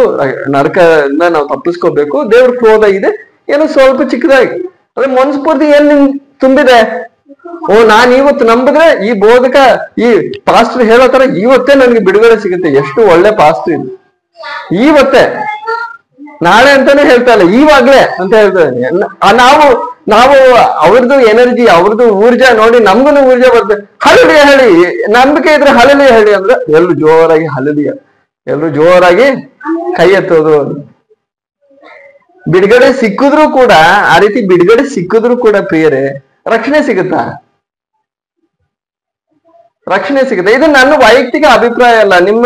ನರಕದಿಂದ ನಾವು ತಪ್ಪಿಸ್ಕೋಬೇಕು, ದೇವ್ರ ಕ್ರೋಧ ಇದೆ, ಏನೋ ಸ್ವಲ್ಪ ಚಿಕ್ಕದಾಗಿ. ಅದ್ರ ಮನಸ್ಫೂರ್ತಿ ಏನ್ ನಿಮ್ ತುಂಬಿದೆ, ಓ ನಾನ್ ಇವತ್ತು ನಂಬಿದ್ರೆ ಈ ಬೋಧಕ, ಈ ಪಾಸ್ಟರ್ ಹೇಳೋ ತರ ಇವತ್ತೇ ನನ್ಗೆ ಬಿಡುಗಡೆ ಸಿಗುತ್ತೆ, ಎಷ್ಟು ಒಳ್ಳೆ ಪಾಸ್ಟರ್ ಇದು, ಇವತ್ತೇ, ನಾಳೆ ಅಂತಾನೆ ಹೇಳ್ತಾ ಇಲ್ಲ, ಇವಾಗ್ಲೇ ಅಂತ ಹೇಳ್ತಾ ಇದ್ದೀನಿ. ನಾವು ಅವ್ರದ್ದು ಎನರ್ಜಿ, ಅವ್ರದ್ದು ಊರ್ಜಾ ನೋಡಿ ನಮ್ಗೂ ಊರ್ಜಾ ಬರ್ತದೆ. ಹಲಲಿಯ ಹೇಳಿ, ನಂಬಿಕೆ ಇದ್ರೆ ಹಲಲಿಯ ಹೇಳಿ ಅಂದ್ರೆ ಎಲ್ರು ಜೋರಾಗಿ ಹಲಲಿಯ, ಎಲ್ರು ಜೋರಾಗಿ ಕೈ ಎತ್ತೋದು. ಬಿಡುಗಡೆ ಸಿಕ್ಕಿದ್ರು ಕೂಡ, ಆ ರೀತಿ ಬಿಡುಗಡೆ ಸಿಕ್ಕಿದ್ರು ಕೂಡ ಪ್ರಿಯರೇ, ರಕ್ಷಣೆ ಸಿಗುತ್ತಾ? ರಕ್ಷಣೆ ಸಿಗುತ್ತೆ. ಇದು ನನ್ನ ವೈಯಕ್ತಿಕ ಅಭಿಪ್ರಾಯ ಅಲ್ಲ. ನಿಮ್ಮ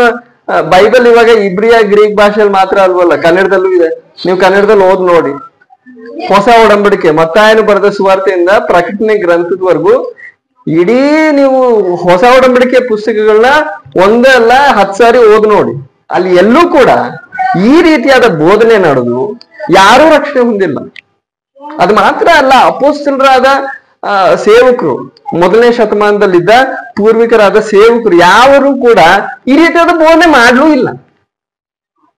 ಬೈಬಲ್ ಇವಾಗ ಇಬ್ರಿಯ ಗ್ರೀಕ್ ಭಾಷೆಯಲ್ಲಿ ಮಾತ್ರ ಅಲ್ವಲ್ಲ, ಕನ್ನಡದಲ್ಲೂ ಇದೆ. ನೀವು ಕನ್ನಡದಲ್ಲಿ ಓದ್ ನೋಡಿ. ಹೊಸ ಒಡಂಬಡಿಕೆ, ಮತ್ತಾಯನು ಬರೆದ ಸುವಾರ್ತೆಯಿಂದ ಪ್ರಕಟಣೆ ಗ್ರಂಥದವರೆಗೂ ಇಡೀ ನೀವು ಹೊಸ ಒಡಂಬಡಿಕೆ ಪುಸ್ತಕಗಳನ್ನ ಒಂದಲ್ಲ 10 ಸಾರಿ ಓದ್ ನೋಡಿ. ಅಲ್ಲಿ ಎಲ್ಲೂ ಕೂಡ ಈ ರೀತಿಯಾದ ಬೋಧನೆ ನಡೆದು ಯಾರೂ ರಕ್ಷಣೆ ಹೊಂದಿಲ್ಲ. ಅದು ಮಾತ್ರ ಅಲ್ಲ, ಅಪೊಸ್ತಲರಾದ ಸೇವಕರು, 1ನೇ ಶತಮಾನದಲ್ಲಿದ್ದ ಪೂರ್ವಿಕರಾದ ಸೇವಕರು ಯಾರು ಕೂಡ ಈ ರೀತಿಯಾದ ಬೋಧನೆ ಮಾಡ್ಲೂ ಇಲ್ಲ.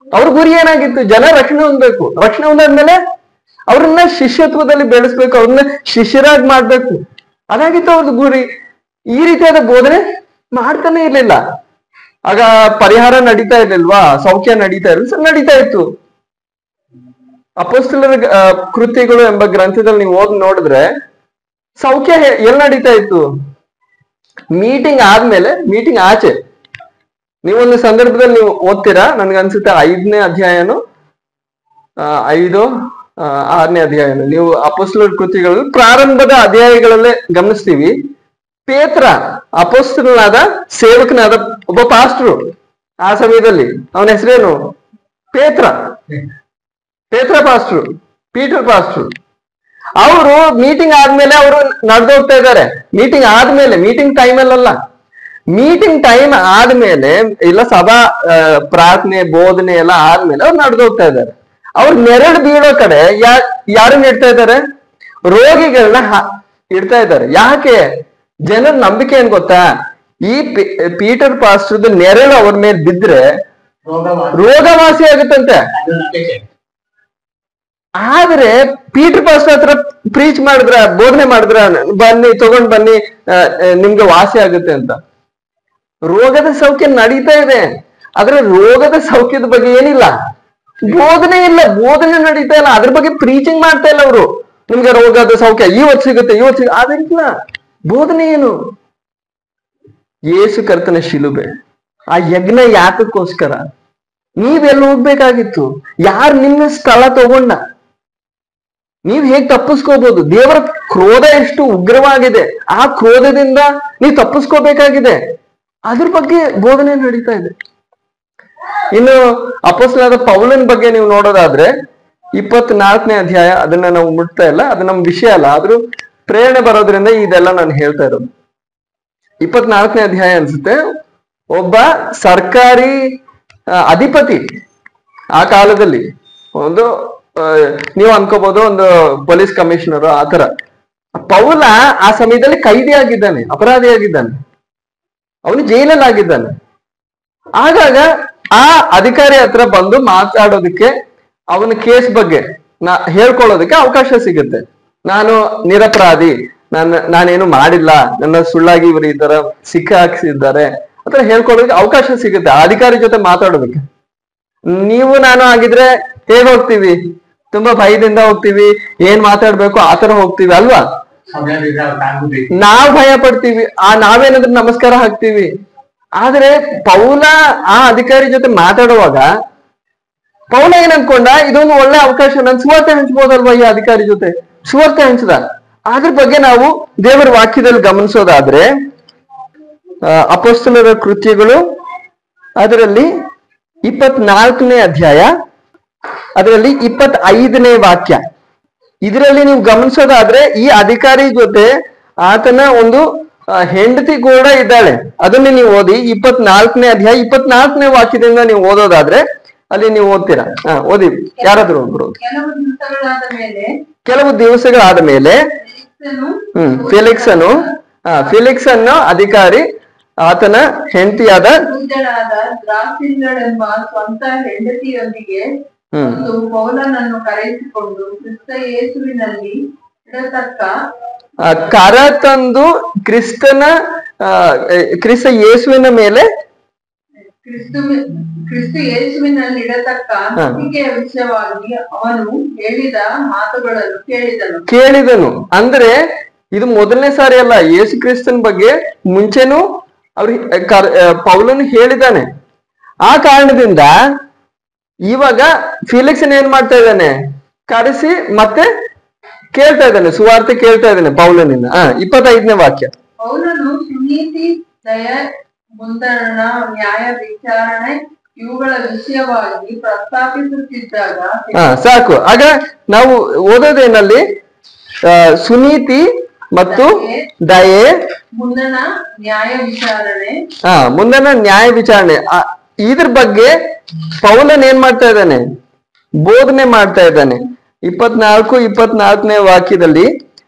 ಅವ್ರ ಗುರಿ ಏನಾಗಿತ್ತು? ಜನ ರಕ್ಷಣೆ ಹೊಂದಬೇಕು. ರಕ್ಷಣೆ ಹೊಂದಾದ್ಮೇಲೆ ಅವ್ರನ್ನ ಶಿಷ್ಯತ್ವದಲ್ಲಿ ಬೆಳೆಸ್ಬೇಕು, ಅವ್ರನ್ನ ಶಿಷ್ಯರಾಗಿ ಮಾಡ್ಬೇಕು, ಅದಾಗಿತ್ತು ಅವ್ರದ್ದು ಗುರಿ. ಈ ರೀತಿಯಾದ ಬೋಧನೆ ಮಾಡ್ತಾನೆ ಇರ್ಲಿಲ್ಲ. ಆಗ ಪರಿಹಾರ ನಡೀತಾ ಇರ್ಲಿಲ್ವಾ, ಸೌಖ್ಯ ನಡೀತಾ ನಡೀತಾ ಇತ್ತು. ಅಪೊಸ್ತಲರ ಕೃತ್ಯಗಳು ಎಂಬ ಗ್ರಂಥದಲ್ಲಿ ನೀವು ಓದಿ ನೋಡಿದ್ರೆ ಸೌಖ್ಯ ಎಲ್ಲಿ ನಡೀತಾ ಇತ್ತು? ಮೀಟಿಂಗ್ ಆದ್ಮೇಲೆ, ಮೀಟಿಂಗ್ ಆಚೆ. ನೀವೊಂದು ಸಂದರ್ಭದಲ್ಲಿ ನೀವು ಓದ್ತೀರಾ, ನನ್ಗನ್ಸುತ್ತೆ 5ನೇ ಅಧ್ಯಾಯನು 5, 6ನೇ ಅಧ್ಯಾಯ. ನೀವು ಅಪೊಸ್ತಲರ ಕೃತಿಗಳು ಪ್ರಾರಂಭದ ಅಧ್ಯಾಯಗಳಲ್ಲೇ ಗಮನಿಸ್ತೀವಿ. ಪೇತ್ರ ಅಪೊಸ್ತಲನಾದ ಸೇವಕನಾದ ಒಬ್ಬ ಪಾಸ್ಟ್ರು. ಆ ಸಮಯದಲ್ಲಿ ಅವನ ಹೆಸರೇನು? ಪೇತ್ರ ಪಾಸ್ಟ್ರು, ಪೀಟರ್ ಪಾಸ್ಟ್ರು. ಅವರು ಮೀಟಿಂಗ್ ಆದ್ಮೇಲೆ ಅವರು ನಡೆದೋಗ್ತಾ ಇದ್ದಾರೆ. ಮೀಟಿಂಗ್ ಆದ್ಮೇಲೆ, ಮೀಟಿಂಗ್ ಟೈಮಲ್ಲ, ಮೀಟಿಂಗ್ ಟೈಮ್ ಆದ್ಮೇಲೆ ಇಲ್ಲ, ಸಭಾ ಪ್ರಾರ್ಥನೆ ಬೋಧನೆ ಎಲ್ಲ ಆದ್ಮೇಲೆ ಅವ್ರು ನಡೆದೋಗ್ತಾ ಇದ್ದಾರೆ. ಅವ್ರು ನೆರಳು ಬೀಳೋ ಕಡೆ ಯಾರನ್ನ ಇಡ್ತಾ ಇದ್ದಾರೆ? ರೋಗಿಗಳನ್ನ ಇಡ್ತಾ ಇದ್ದಾರೆ. ಯಾಕೆ? ಜನರ ನಂಬಿಕೆ ಏನ್ ಗೊತ್ತಾ? ಈ ಪೀಟರ್ ಪಾಸ್ಟರ್ದು ನೆರಳು ಅವ್ರ ಮೇಲೆ ಬಿದ್ರೆ ರೋಗವಾಸಿ ಆಗುತ್ತಂತೆ. ಆದ್ರೆ ಪೀಟರ್ ಪಾಸ್ಟರ್ ಹತ್ರ ಪ್ರೀಚ್ ಮಾಡಿದ್ರ, ಬೋಧನೆ ಮಾಡಿದ್ರ, ಬನ್ನಿ ತಗೊಂಡ್ ಬನ್ನಿ ನಿಮ್ಗೆ ವಾಸಿ ಆಗುತ್ತೆ ಅಂತ. ರೋಗದ ಸೌಖ್ಯ ನಡೀತಾ ಇದೆ, ಆದ್ರೆ ರೋಗದ ಸೌಖ್ಯದ ಬಗ್ಗೆ ಏನಿಲ್ಲ, ಬೋಧನೆ ಇಲ್ಲ, ಬೋಧನೆ ನಡೀತಾ ಇಲ್ಲ, ಅದ್ರ ಬಗ್ಗೆ ಪ್ರೀಚಿಂಗ್ ಮಾಡ್ತಾ ಇಲ್ಲ ಅವರು. ನಿಮ್ಗೆ ರೋಗದ ಸೌಖ್ಯ ಇವತ್ತು ಸಿಗುತ್ತೆ, ಆದಿಲ್ಲ. ಬೋಧನೆ ಏನು? ಯೇಸು ಕರ್ತನ ಶಿಲುಬೆ, ಆ ಯಜ್ಞ ಯಾಕಕ್ಕೋಸ್ಕರ? ನೀವೆಲ್ಲ ಹೋಗ್ಬೇಕಾಗಿತ್ತು? ಯಾರು ನಿಮ್ಮ ಸ್ಥಳ ತಗೊಂಡ? ನೀವ್ ಹೇಗ್ ತಪ್ಪಿಸ್ಕೋಬಹುದು? ದೇವರ ಕ್ರೋಧ ಎಷ್ಟು ಉಗ್ರವಾಗಿದೆ, ಆ ಕ್ರೋಧದಿಂದ ನೀವು ತಪ್ಪಿಸ್ಕೋಬೇಕಾಗಿದೆ. ಅದ್ರ ಬಗ್ಗೆ ಬೋಧನೆ ನಡೀತಾ ಇದೆ. ಇನ್ನು ಅಪೊಸ್ತಲನಾದ ಪೌಲನ ಬಗ್ಗೆ ನೀವು ನೋಡೋದಾದ್ರೆ 24ನೇ ಅಧ್ಯಾಯ, ಅದನ್ನ ನಾವು ಮುಟ್ತಾ ಇಲ್ಲ, ಅದು ನಮ್ ವಿಷಯ ಅಲ್ಲ, ಆದ್ರೂ ಪ್ರೇರಣೆ ಬರೋದ್ರಿಂದ ಇದೆಲ್ಲ ನಾನು ಹೇಳ್ತಾ ಇರೋದು. 24ನೇ ಅಧ್ಯಾಯ ಅನ್ಸುತ್ತೆ. ಒಬ್ಬ ಸರ್ಕಾರಿ ಅಧಿಪತಿ ಆ ಕಾಲದಲ್ಲಿ, ಒಂದು ನೀವು ಅನ್ಕೋಬಹುದು ಒಂದು ಪೊಲೀಸ್ ಕಮಿಷನರ್ ಆತರ. ಪೌಲ ಆ ಸಮಯದಲ್ಲಿ ಕೈದಿ ಆಗಿದ್ದಾನೆ, ಅಪರಾಧಿಯಾಗಿದ್ದಾನೆ, ಅವನು ಜೈಲಲ್ಲಿ ಆಗಿದ್ದಾನೆ. ಆಗಾಗ ಆ ಅಧಿಕಾರಿ ಹತ್ರ ಬಂದು ಮಾತಾಡೋದಕ್ಕೆ, ಅವನ ಕೇಸ್ ಬಗ್ಗೆ ಹೇಳ್ಕೊಳ್ಳೋದಕ್ಕೆ ಅವಕಾಶ ಸಿಗುತ್ತೆ. ನಾನು ನಿರಪರಾಧಿ, ನಾನೇನು ಮಾಡಿಲ್ಲ, ನನ್ನ ಸುಳ್ಳಾಗಿ ಇವರು ಈ ತರ ಸಿಕ್ಕ ಹಾಕಿಸಿದ್ದಾರೆ ಅಥವಾ ಹೇಳ್ಕೊಳ್ಳೋದಕ್ಕೆ ಅವಕಾಶ ಸಿಗುತ್ತೆ ಆ ಅಧಿಕಾರಿ ಜೊತೆ ಮಾತಾಡೋದಕ್ಕೆ. ನೀವು ನಾನು ಆಗಿದ್ರೆ ಹೇಗ್ ಹೋಗ್ತೀವಿ? ತುಂಬಾ ಭಯದಿಂದ ಹೋಗ್ತೀವಿ, ಏನ್ ಮಾತಾಡ್ಬೇಕು ಆತರ ಹೋಗ್ತೀವಿ ಅಲ್ವಾ? ನಾವ್ ಭಯ ಪಡ್ತೀವಿ, ನಾವೇನಾದ್ರೂ ನಮಸ್ಕಾರ ಹಾಕ್ತೀವಿ. ಆದ್ರೆ ಪೌಲ ಆ ಅಧಿಕಾರಿ ಜೊತೆ ಮಾತಾಡುವಾಗ ಪೌಲ ಏನ್ ಅನ್ಕೊಂಡ, ಇದೊಂದು ಒಳ್ಳೆ ಅವಕಾಶ, ನಾನು ಸುವಾರ್ತೆ ಹಂಚ್ಬೋದಲ್ವಾ ಈ ಅಧಿಕಾರಿ ಜೊತೆ? ಸುವಾರ್ತೆ ಹಂಚದ. ಅದ್ರ ಬಗ್ಗೆ ನಾವು ದೇವರ ವಾಕ್ಯದಲ್ಲಿ ಗಮನಿಸೋದಾದ್ರೆ ಅಪೊಸ್ತಲರ ಕೃತ್ಯಗಳು ಅದರಲ್ಲಿ 24ನೇ ಅಧ್ಯಾಯ, ಅದರಲ್ಲಿ 25ನೇ ವಾಕ್ಯ. ಇದರಲ್ಲಿ ನೀವು ಗಮನಿಸೋದಾದ್ರೆ ಈ ಅಧಿಕಾರಿ ಜೊತೆ ಆತನ ಒಂದು ಹೆಂಡತಿ ಕೂಡ ಇದ್ದಾಳೆ. ಅದನ್ನ ನೀವು ಓದಿ 24ನೇ ಅಧ್ಯಾಯ 24ನೇ ವಾಕ್ಯದಿಂದ ನೀವು ಓದೋದಾದ್ರೆ ಅಲ್ಲಿ ನೀವು ಓದ್ತೀರಾ. ಓದಿ, ಯಾರಾದ್ರೂ ಒಬ್ರು. ಕೆಲವು ದಿವಸಗಳಾದ ಮೇಲೆ ಫೆಲಿಕ್ಸ್ ಅನ್ನು ಅಧಿಕಾರಿ ಆತನ ಹೆಂಡತಿಯಾದ ಸ್ವಂತ ಹೆಂಡತಿಯೊಂದಿಗೆ ಪೌಲನನ್ನು ಕರೆಸಿಕೊಂಡು ಕ್ರಿಸ್ತ ಯೇಸುವಿನಲ್ಲಿ ಇಡತಕ್ಕ ಕರ ತಂದು ಕ್ರಿಸ್ತ ಯೇಸುವಿನ ಮೇಲೆ ಕ್ರಿಸ್ತ ಯೇಸುವಿನಲ್ಲಿ ಇಡತಕ್ಕ ನಂಬಿಕೆಯ ವಿಷಯವಾಗಿ ಅವನು ಹೇಳಿದ ಮಾತುಗಳನ್ನು ಕೇಳಿದನು. ಅಂದ್ರೆ ಇದು ಮೊದಲನೇ ಸಾರಿ ಅಲ್ಲ, ಯೇಸು ಕ್ರಿಸ್ತನ ಬಗ್ಗೆ ಮುಂಚೆನೂ ಪೌಲನು ಹೇಳಿದ್ದಾನೆ. ಆ ಕಾರಣದಿಂದ ಇವಾಗ ಫಿಲಿಕ್ಸ್ ಏನ್ ಮಾಡ್ತಾ ಇದ್ದಾನೆ? ಕರೆಸಿ ಮತ್ತೆ ಕೇಳ್ತಾ ಇದ್ದಾನೆ, ಸುವಾರ್ತೆ ಕೇಳ್ತಾ ಇದ್ದಾನೆ ಪೌಲನಿಂದ. 25ನೇ ವಾಕ್ಯ. ಪೌಲನು ಸುನೀತಿ, ದಯ, ಮುಂದಣ, ನ್ಯಾಯ, ವಿಚಾರಣೆ ಇವುಗಳ ವಿಷಯವಾಗಿ ಪ್ರಸ್ತಾಪಿಸುತ್ತಿದ್ದಾಗ ಸಾಕು. ಆಗ ನಾವು ಓದೋದೇನಲ್ಲಿ ಸುನೀತಿ ಮತ್ತು ದಯೆ, ಮುಂದಣ ನ್ಯಾಯ ವಿಚಾರಣೆ, ಮುಂದಣ ನ್ಯಾಯ ವಿಚಾರಣೆ, ಇದ್ರ ಬಗ್ಗೆ ಪೌಲನ್ ಏನ್ ಮಾಡ್ತಾ ಇದ್ದಾನೆ? ಬೋಧನೆ ಮಾಡ್ತಾ ಇದ್ದಾನೆ. 24ನೇ ವಾಕ್ಯದಲ್ಲಿ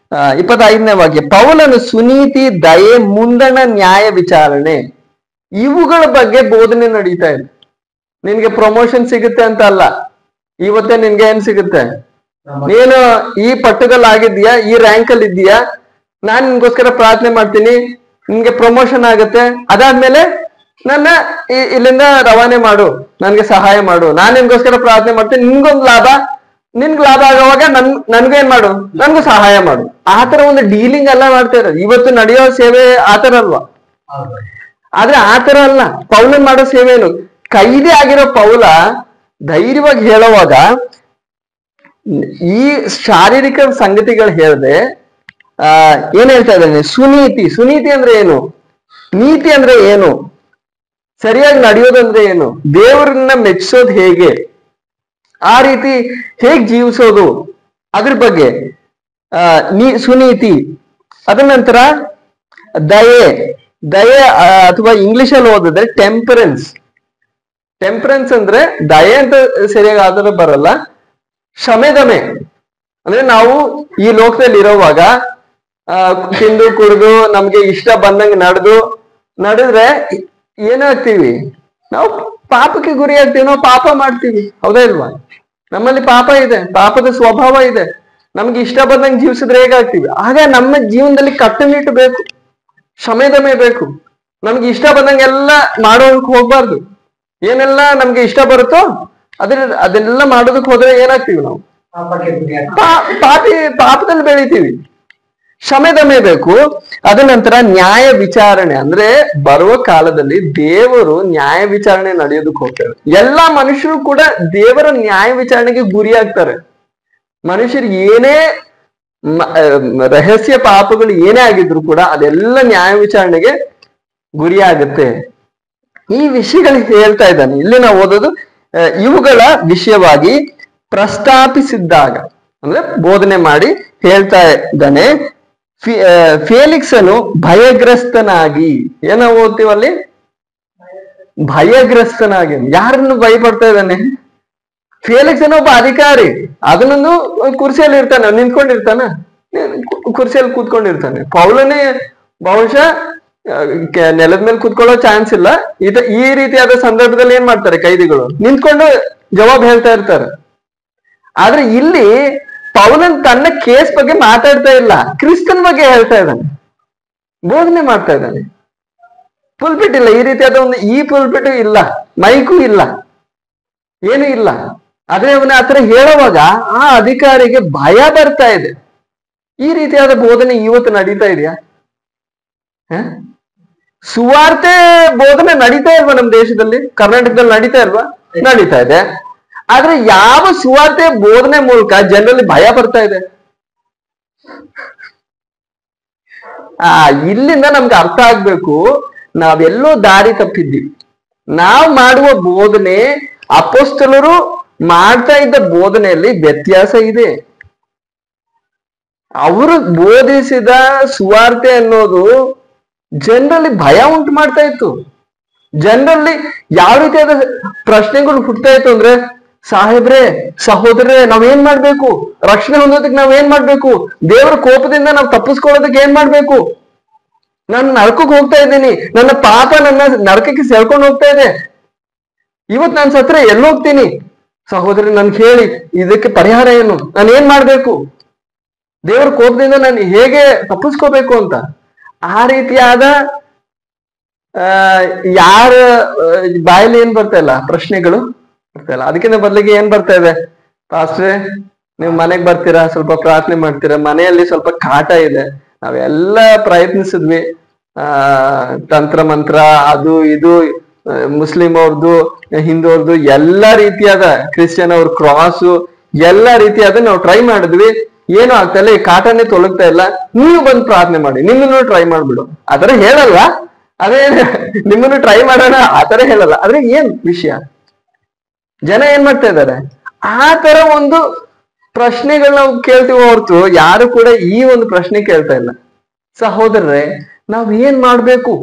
25ನೇ ವಾಕ್ಯ, ಪೌಲನು ಸುನೀತಿ, ದಯೆ, ಮುಂದಣ ನ್ಯಾಯ ವಿಚಾರಣೆ ಇವುಗಳ ಬಗ್ಗೆ ಬೋಧನೆ ನಡೀತಾ ಇದೆ. ನಿನ್ಗೆ ಪ್ರಮೋಷನ್ ಸಿಗುತ್ತೆ ಅಂತ ಅಲ್ಲ, ಇವತ್ತೇ ನಿನ್ಗೆ ಏನ್ ಸಿಗುತ್ತೆ? ನೀನು ಈ ಪಟ್ಟದಲ್ಲಿ ಆಗಿದ್ಯಾ, ಈ ರ್ಯಾಂಕ್ ಅಲ್ಲಿ ಇದೀಯಾ, ನಾನ್ ನಿನ್ಗೋಸ್ಕರ ಪ್ರಾರ್ಥನೆ ಮಾಡ್ತೀನಿ, ನಿನ್ಗೆ ಪ್ರಮೋಷನ್ ಆಗುತ್ತೆ. ಅದಾದ್ಮೇಲೆ ನನ್ನ ಇಲ್ಲಿಂದ ರವಾನೆ ಮಾಡು, ನನ್ಗೆ ಸಹಾಯ ಮಾಡು, ನಾನ್ ನಿನ್ಗೋಸ್ಕರ ಪ್ರಾರ್ಥನೆ ಮಾಡ್ತೀನಿ, ನಿನ್ಗೊಂದು ಲಾಭ, ನಿನ್ಗೆ ಲಾಭ ಆಗೋವಾಗ ನನ್ಗೇನ್ ಮಾಡು, ನನ್ಗೂ ಸಹಾಯ ಮಾಡು. ಆತರ ಒಂದು ಡೀಲಿಂಗ್ ಎಲ್ಲ ಮಾಡ್ತಾ ಇರೋದು ಇವತ್ತು ನಡೆಯೋ ಸೇವೆ. ಆತರ ಅಲ್ವಾ? ಆದ್ರೆ ಆತರ ಅಲ್ಲ ಪೌಲನ್ ಮಾಡೋ ಸೇವೆ. ಏನು? ಕೈದಿ ಆಗಿರೋ ಪೌಲ ಧೈರ್ಯವಾಗಿ ಹೇಳುವಾಗ ಈ ಶಾರೀರಿಕ ಸಂಗತಿಗಳು ಹೇಳ್ದೆ ಏನ್ ಹೇಳ್ತಾ ಇದ್ದಾನೆ? ಸುನೀತಿ. ಸುನೀತಿ ಅಂದ್ರೆ ಏನು? ನೀತಿ ಅಂದ್ರೆ ಏನು? ಸರಿಯಾಗಿ ನಡೆಯೋದಂದ್ರೆ ಏನು? ದೇವರನ್ನ ಮೆಚ್ಚಿಸೋದು ಹೇಗೆ? ಆ ರೀತಿ ಹೇಗ್ ಜೀವಿಸೋದು ಅದ್ರ ಬಗ್ಗೆ ಸುನೀತಿ. ಅದ ನಂತರ ದಯೆ. ದಯೆ ಅಥವಾ ಇಂಗ್ಲಿಷಲ್ಲಿ ಓದಿದ್ರೆ ಟೆಂಪರೆನ್ಸ್. ಟೆಂಪರೆನ್ಸ್ ಅಂದ್ರೆ ದಯೆ ಅಂತ ಸರಿಯಾಗಿ ಆದ್ರೆ ಬರಲ್ಲ, ಕ್ಷಮೆದಮೆ. ಅಂದ್ರೆ ನಾವು ಈ ಲೋಕದಲ್ಲಿ ಇರೋವಾಗ ತಿಂದು ಕುಡಿದು ನಮ್ಗೆ ಇಷ್ಟ ಬಂದಂಗೆ ನಡೆದ್ರೆ ಏನಾಗ್ತೀವಿ? ನಾವು ಪಾಪಕ್ಕೆ ಗುರಿ ಆಗ್ತೀವಿ, ನಾವು ಪಾಪ ಮಾಡ್ತೀವಿ. ಹೌದಾ ಇಲ್ವಾ? ನಮ್ಮಲ್ಲಿ ಪಾಪ ಇದೆ, ಪಾಪದ ಸ್ವಭಾವ ಇದೆ. ನಮ್ಗೆ ಇಷ್ಟ ಬಂದಂಗೆ ಜೀವಿಸಿದ್ರೆ ಹೇಗಾಗ್ತೀವಿ? ಆಗ ನಮ್ಮ ಜೀವನದಲ್ಲಿ ಕಟ್ಟುನಿಟ್ಟು ಬೇಕು, ಕ್ಷಮೆದಮೆ ಬೇಕು. ನಮ್ಗೆ ಇಷ್ಟ ಬಂದಂಗೆಲ್ಲ ಮಾಡೋದಕ್ಕೆ ಹೋಗ್ಬಾರ್ದು. ಏನೆಲ್ಲ ನಮ್ಗೆ ಇಷ್ಟ ಬರುತ್ತೋ ಅದೆಲ್ಲ ಮಾಡೋದಕ್ಕೆ ಹೋದ್ರೆ ಏನಾಗ್ತೀವಿ? ನಾವು ಪಾಪದಲ್ಲಿ ಬೆಳಿತೀವಿ. ಕ್ಷಮೆದಮೆ ಬೇಕು. ಅದ ನಂತರ ನ್ಯಾಯ ವಿಚಾರಣೆ. ಅಂದ್ರೆ ಬರುವ ಕಾಲದಲ್ಲಿ ದೇವರು ನ್ಯಾಯ ವಿಚಾರಣೆ ನಡೆಯೋದಕ್ಕೆ ಹೋಗ್ತಾರೆ. ಎಲ್ಲಾ ಮನುಷ್ಯರು ಕೂಡ ದೇವರ ನ್ಯಾಯ ವಿಚಾರಣೆಗೆ ಗುರಿ ಆಗ್ತಾರೆ. ಮನುಷ್ಯರಿಗೆ ಏನೇ ರಹಸ್ಯ ಪಾಪಗಳು ಏನೇ ಆಗಿದ್ರು ಕೂಡ ಅದೆಲ್ಲ ನ್ಯಾಯ ವಿಚಾರಣೆಗೆ ಗುರಿ ಆಗುತ್ತೆ. ಈ ವಿಷಯಗಳು ಹೇಳ್ತಾ ಇದ್ದಾನೆ. ಇಲ್ಲಿ ನಾವು ಓದೋದು ಇವುಗಳ ವಿಷಯವಾಗಿ ಪ್ರಸ್ತಾಪಿಸಿದ್ದಾಗ, ಅಂದ್ರೆ ಬೋಧನೆ ಮಾಡಿ ಹೇಳ್ತಾ ಇದ್ದಾನೆ. ಫೇಲಿಕ್ಸನು ಭಯಗ್ರಸ್ತನಾಗಿ, ಏನ ಓದ್ತೀವಲ್ಲಿ? ಭಯಗ್ರಸ್ತನಾಗಿ. ಯಾರನ್ನು ಭಯಪಡ್ತಾ ಇದ್ದಾನೆ? ಫೇಲಿಕ್ಸ್ ಅನ್ನೋ ಒಬ್ಬ ಅಧಿಕಾರಿ. ಅದನ್ನೊಂದು ಕುರ್ಸಿಯಲ್ಲಿ ಇರ್ತಾನೆ, ನಿಂತ್ಕೊಂಡಿರ್ತಾನ, ಕುರ್ಸಿಯಲ್ಲಿ ಕೂತ್ಕೊಂಡಿರ್ತಾನೆ. ಪೌಲನೇ ಬಹುಶಃ ನೆಲದ ಮೇಲೆ ಕೂತ್ಕೊಳ್ಳೋ ಚಾನ್ಸ್ ಇಲ್ಲ. ಈ ರೀತಿಯಾದ ಸಂದರ್ಭದಲ್ಲಿ ಏನ್ ಮಾಡ್ತಾರೆ? ಕೈದಿಗಳು ನಿಂತ್ಕೊಂಡು ಜವಾಬ್ ಹೇಳ್ತಾ ಇರ್ತಾರೆ. ಆದ್ರೆ ಇಲ್ಲಿ ಪೌಲನ್ ತನ್ನ ಕೇಸ್ ಬಗ್ಗೆ ಮಾತಾಡ್ತಾ ಇಲ್ಲ, ಕ್ರಿಸ್ತನ್ ಬಗ್ಗೆ ಹೇಳ್ತಾ ಇದ್ದಾನೆ, ಬೋಧನೆ ಮಾಡ್ತಾ ಇದ್ದಾನೆ. ಪುಲ್ಪಿಟ್ ಇಲ್ಲ, ಈ ರೀತಿಯಾದ ಈ ಪುಲ್ಪಿಟ್ ಇಲ್ಲ, ಮೈಕು ಇಲ್ಲ, ಏನು ಇಲ್ಲ. ಆದ್ರೆ ಅವನ ಹತ್ರ ಹೇಳುವಾಗ ಆ ಅಧಿಕಾರಿಗೆ ಭಯ ಬರ್ತಾ ಇದೆ. ಈ ರೀತಿಯಾದ ಬೋಧನೆ ಇವತ್ತು ನಡೀತಾ ಇದೆಯಾ? ಸುವಾರ್ತೆ ಬೋಧನೆ ನಡೀತಾ ಇಲ್ವಾ ನಮ್ಮ ದೇಶದಲ್ಲಿ? ಕರ್ನಾಟಕದಲ್ಲಿ ನಡೀತಾ ಇಲ್ವಾ? ನಡೀತಾ ಇದೆ. ಆದ್ರೆ ಯಾವ ಸುವಾರ್ತೆ ಬೋಧನೆ ಮೂಲಕ ಜನರಲ್ಲಿ ಭಯ ಬರ್ತಾ ಇದೆ? ಇಲ್ಲಿಂದ ನಮ್ಗೆ ಅರ್ಥ ಆಗ್ಬೇಕು, ನಾವೆಲ್ಲೋ ದಾರಿ ತಪ್ಪಿದ್ದೀವಿ. ನಾವು ಮಾಡುವ ಬೋಧನೆ ಅಪೊಸ್ತಲರು ಮಾಡ್ತಾ ಇದ್ದ ಬೋಧನೆಯಲ್ಲಿ ವ್ಯತ್ಯಾಸ ಇದೆ. ಅವರು ಬೋಧಿಸಿದ ಸುವಾರ್ತೆ ಅನ್ನೋದು ಜನರಲ್ಲಿ ಭಯ ಉಂಟು ಮಾಡ್ತಾ ಇತ್ತು. ಜನರಲ್ಲಿ ಯಾವ ರೀತಿಯಾದ ಪ್ರಶ್ನೆಗಳು ಹುಟ್ಟತಾ ಇತ್ತು ಅಂದ್ರೆ, ಸಾಹೇಬ್ರೆ, ಸಹೋದರೇ, ನಾವೇನ್ ಮಾಡ್ಬೇಕು? ರಕ್ಷಣೆ ಹೊಂದೋದಕ್ಕೆ ನಾವೇನ್ ಮಾಡ್ಬೇಕು? ದೇವರ ಕೋಪದಿಂದ ನಾವು ತಪ್ಪಿಸ್ಕೊಳ್ಳೋದಕ್ಕೆ ಏನ್ ಮಾಡ್ಬೇಕು? ನಾನು ನರಕಕ್ಕೆ ಹೋಗ್ತಾ ಇದ್ದೀನಿ, ನನ್ನ ಪಾಪ ನನ್ನ ನರಕಕ್ಕೆ ಸೆಳ್ಕೊಂಡು ಹೋಗ್ತಾ ಇದೆ. ಇವತ್ ನಾನು ಸತ್ರೆ ಎಲ್ಲಿ ಹೋಗ್ತೀನಿ? ಸಹೋದರಿ, ನನ್ಗೆ ಹೇಳಿ, ಇದಕ್ಕೆ ಪರಿಹಾರ ಏನು? ನಾನು ಏನ್ ಮಾಡ್ಬೇಕು? ದೇವರ ಕೋಪದಿಂದ ನಾನು ಹೇಗೆ ತಪ್ಪಿಸ್ಕೋಬೇಕು ಅಂತ. ಆ ರೀತಿಯಾದ ಯಾರ ಬಾಯಲ್ಲಿ ಏನ್ ಬರ್ತಾ ಇಲ್ಲ? ಪ್ರಶ್ನೆಗಳು ಬರ್ತಾ ಇಲ್ಲ. ಅದಕ್ಕಿಂತ ಬದಲಿಗೆ ಏನ್ ಬರ್ತಾ ಇದೆ? ಪಾಸ್ಟ್ರೆ, ನೀವು ಮನೆಗ್ ಬರ್ತೀರಾ, ಸ್ವಲ್ಪ ಪ್ರಾರ್ಥನೆ ಮಾಡ್ತೀರಾ, ಮನೆಯಲ್ಲಿ ಸ್ವಲ್ಪ ಕಾಟ ಇದೆ, ನಾವೆಲ್ಲ ಪ್ರಯತ್ನಿಸಿದ್ವಿ, ತಂತ್ರ ಮಂತ್ರ ಅದು ಇದು, ಮುಸ್ಲಿಂ ಅವ್ರದ್ದು, ಹಿಂದೂ ಅವ್ರದ್ದು, ಎಲ್ಲಾ ರೀತಿಯಾದ, ಕ್ರಿಶ್ಚಿಯನ್ ಅವ್ರ ಕ್ರಾಸು, ಎಲ್ಲಾ ರೀತಿಯಾದ ನಾವು ಟ್ರೈ ಮಾಡಿದ್ವಿ, ಏನು ಆಗ್ತಾ ಇಲ್ಲ, ಈ ಕಾಟನೇ ತೊಲಗ್ತಾ ಇಲ್ಲ, ನೀವು ಬಂದು ಪ್ರಾರ್ಥನೆ ಮಾಡಿ, ನಿಮ್ಮನ್ನು ಟ್ರೈ ಮಾಡ್ಬಿಡು. ಆತರ ಹೇಳಲ್ಲ, ಅದೇ ನಿಮ್ಮನ್ನು ಟ್ರೈ ಮಾಡೋಣ ಆತರ ಹೇಳಲ್ಲ. ಆದ್ರೆ ಏನ್ ವಿಷಯ? ಜನ ಏನ್ ಮಾಡ್ತಾ ಇದ್ದಾರೆ? ಆ ತರ ಒಂದು ಪ್ರಶ್ನೆಗಳು ನಾವು ಕೇಳ್ತೀವಿ ಹೊರತು ಯಾರು ಕೂಡ ಈ ಒಂದು ಪ್ರಶ್ನೆ ಕೇಳ್ತಾ ಇಲ್ಲ. ಸಹೋದರರೇ, ನಾವ್ ಏನ್ ಮಾಡ್ಬೇಕು?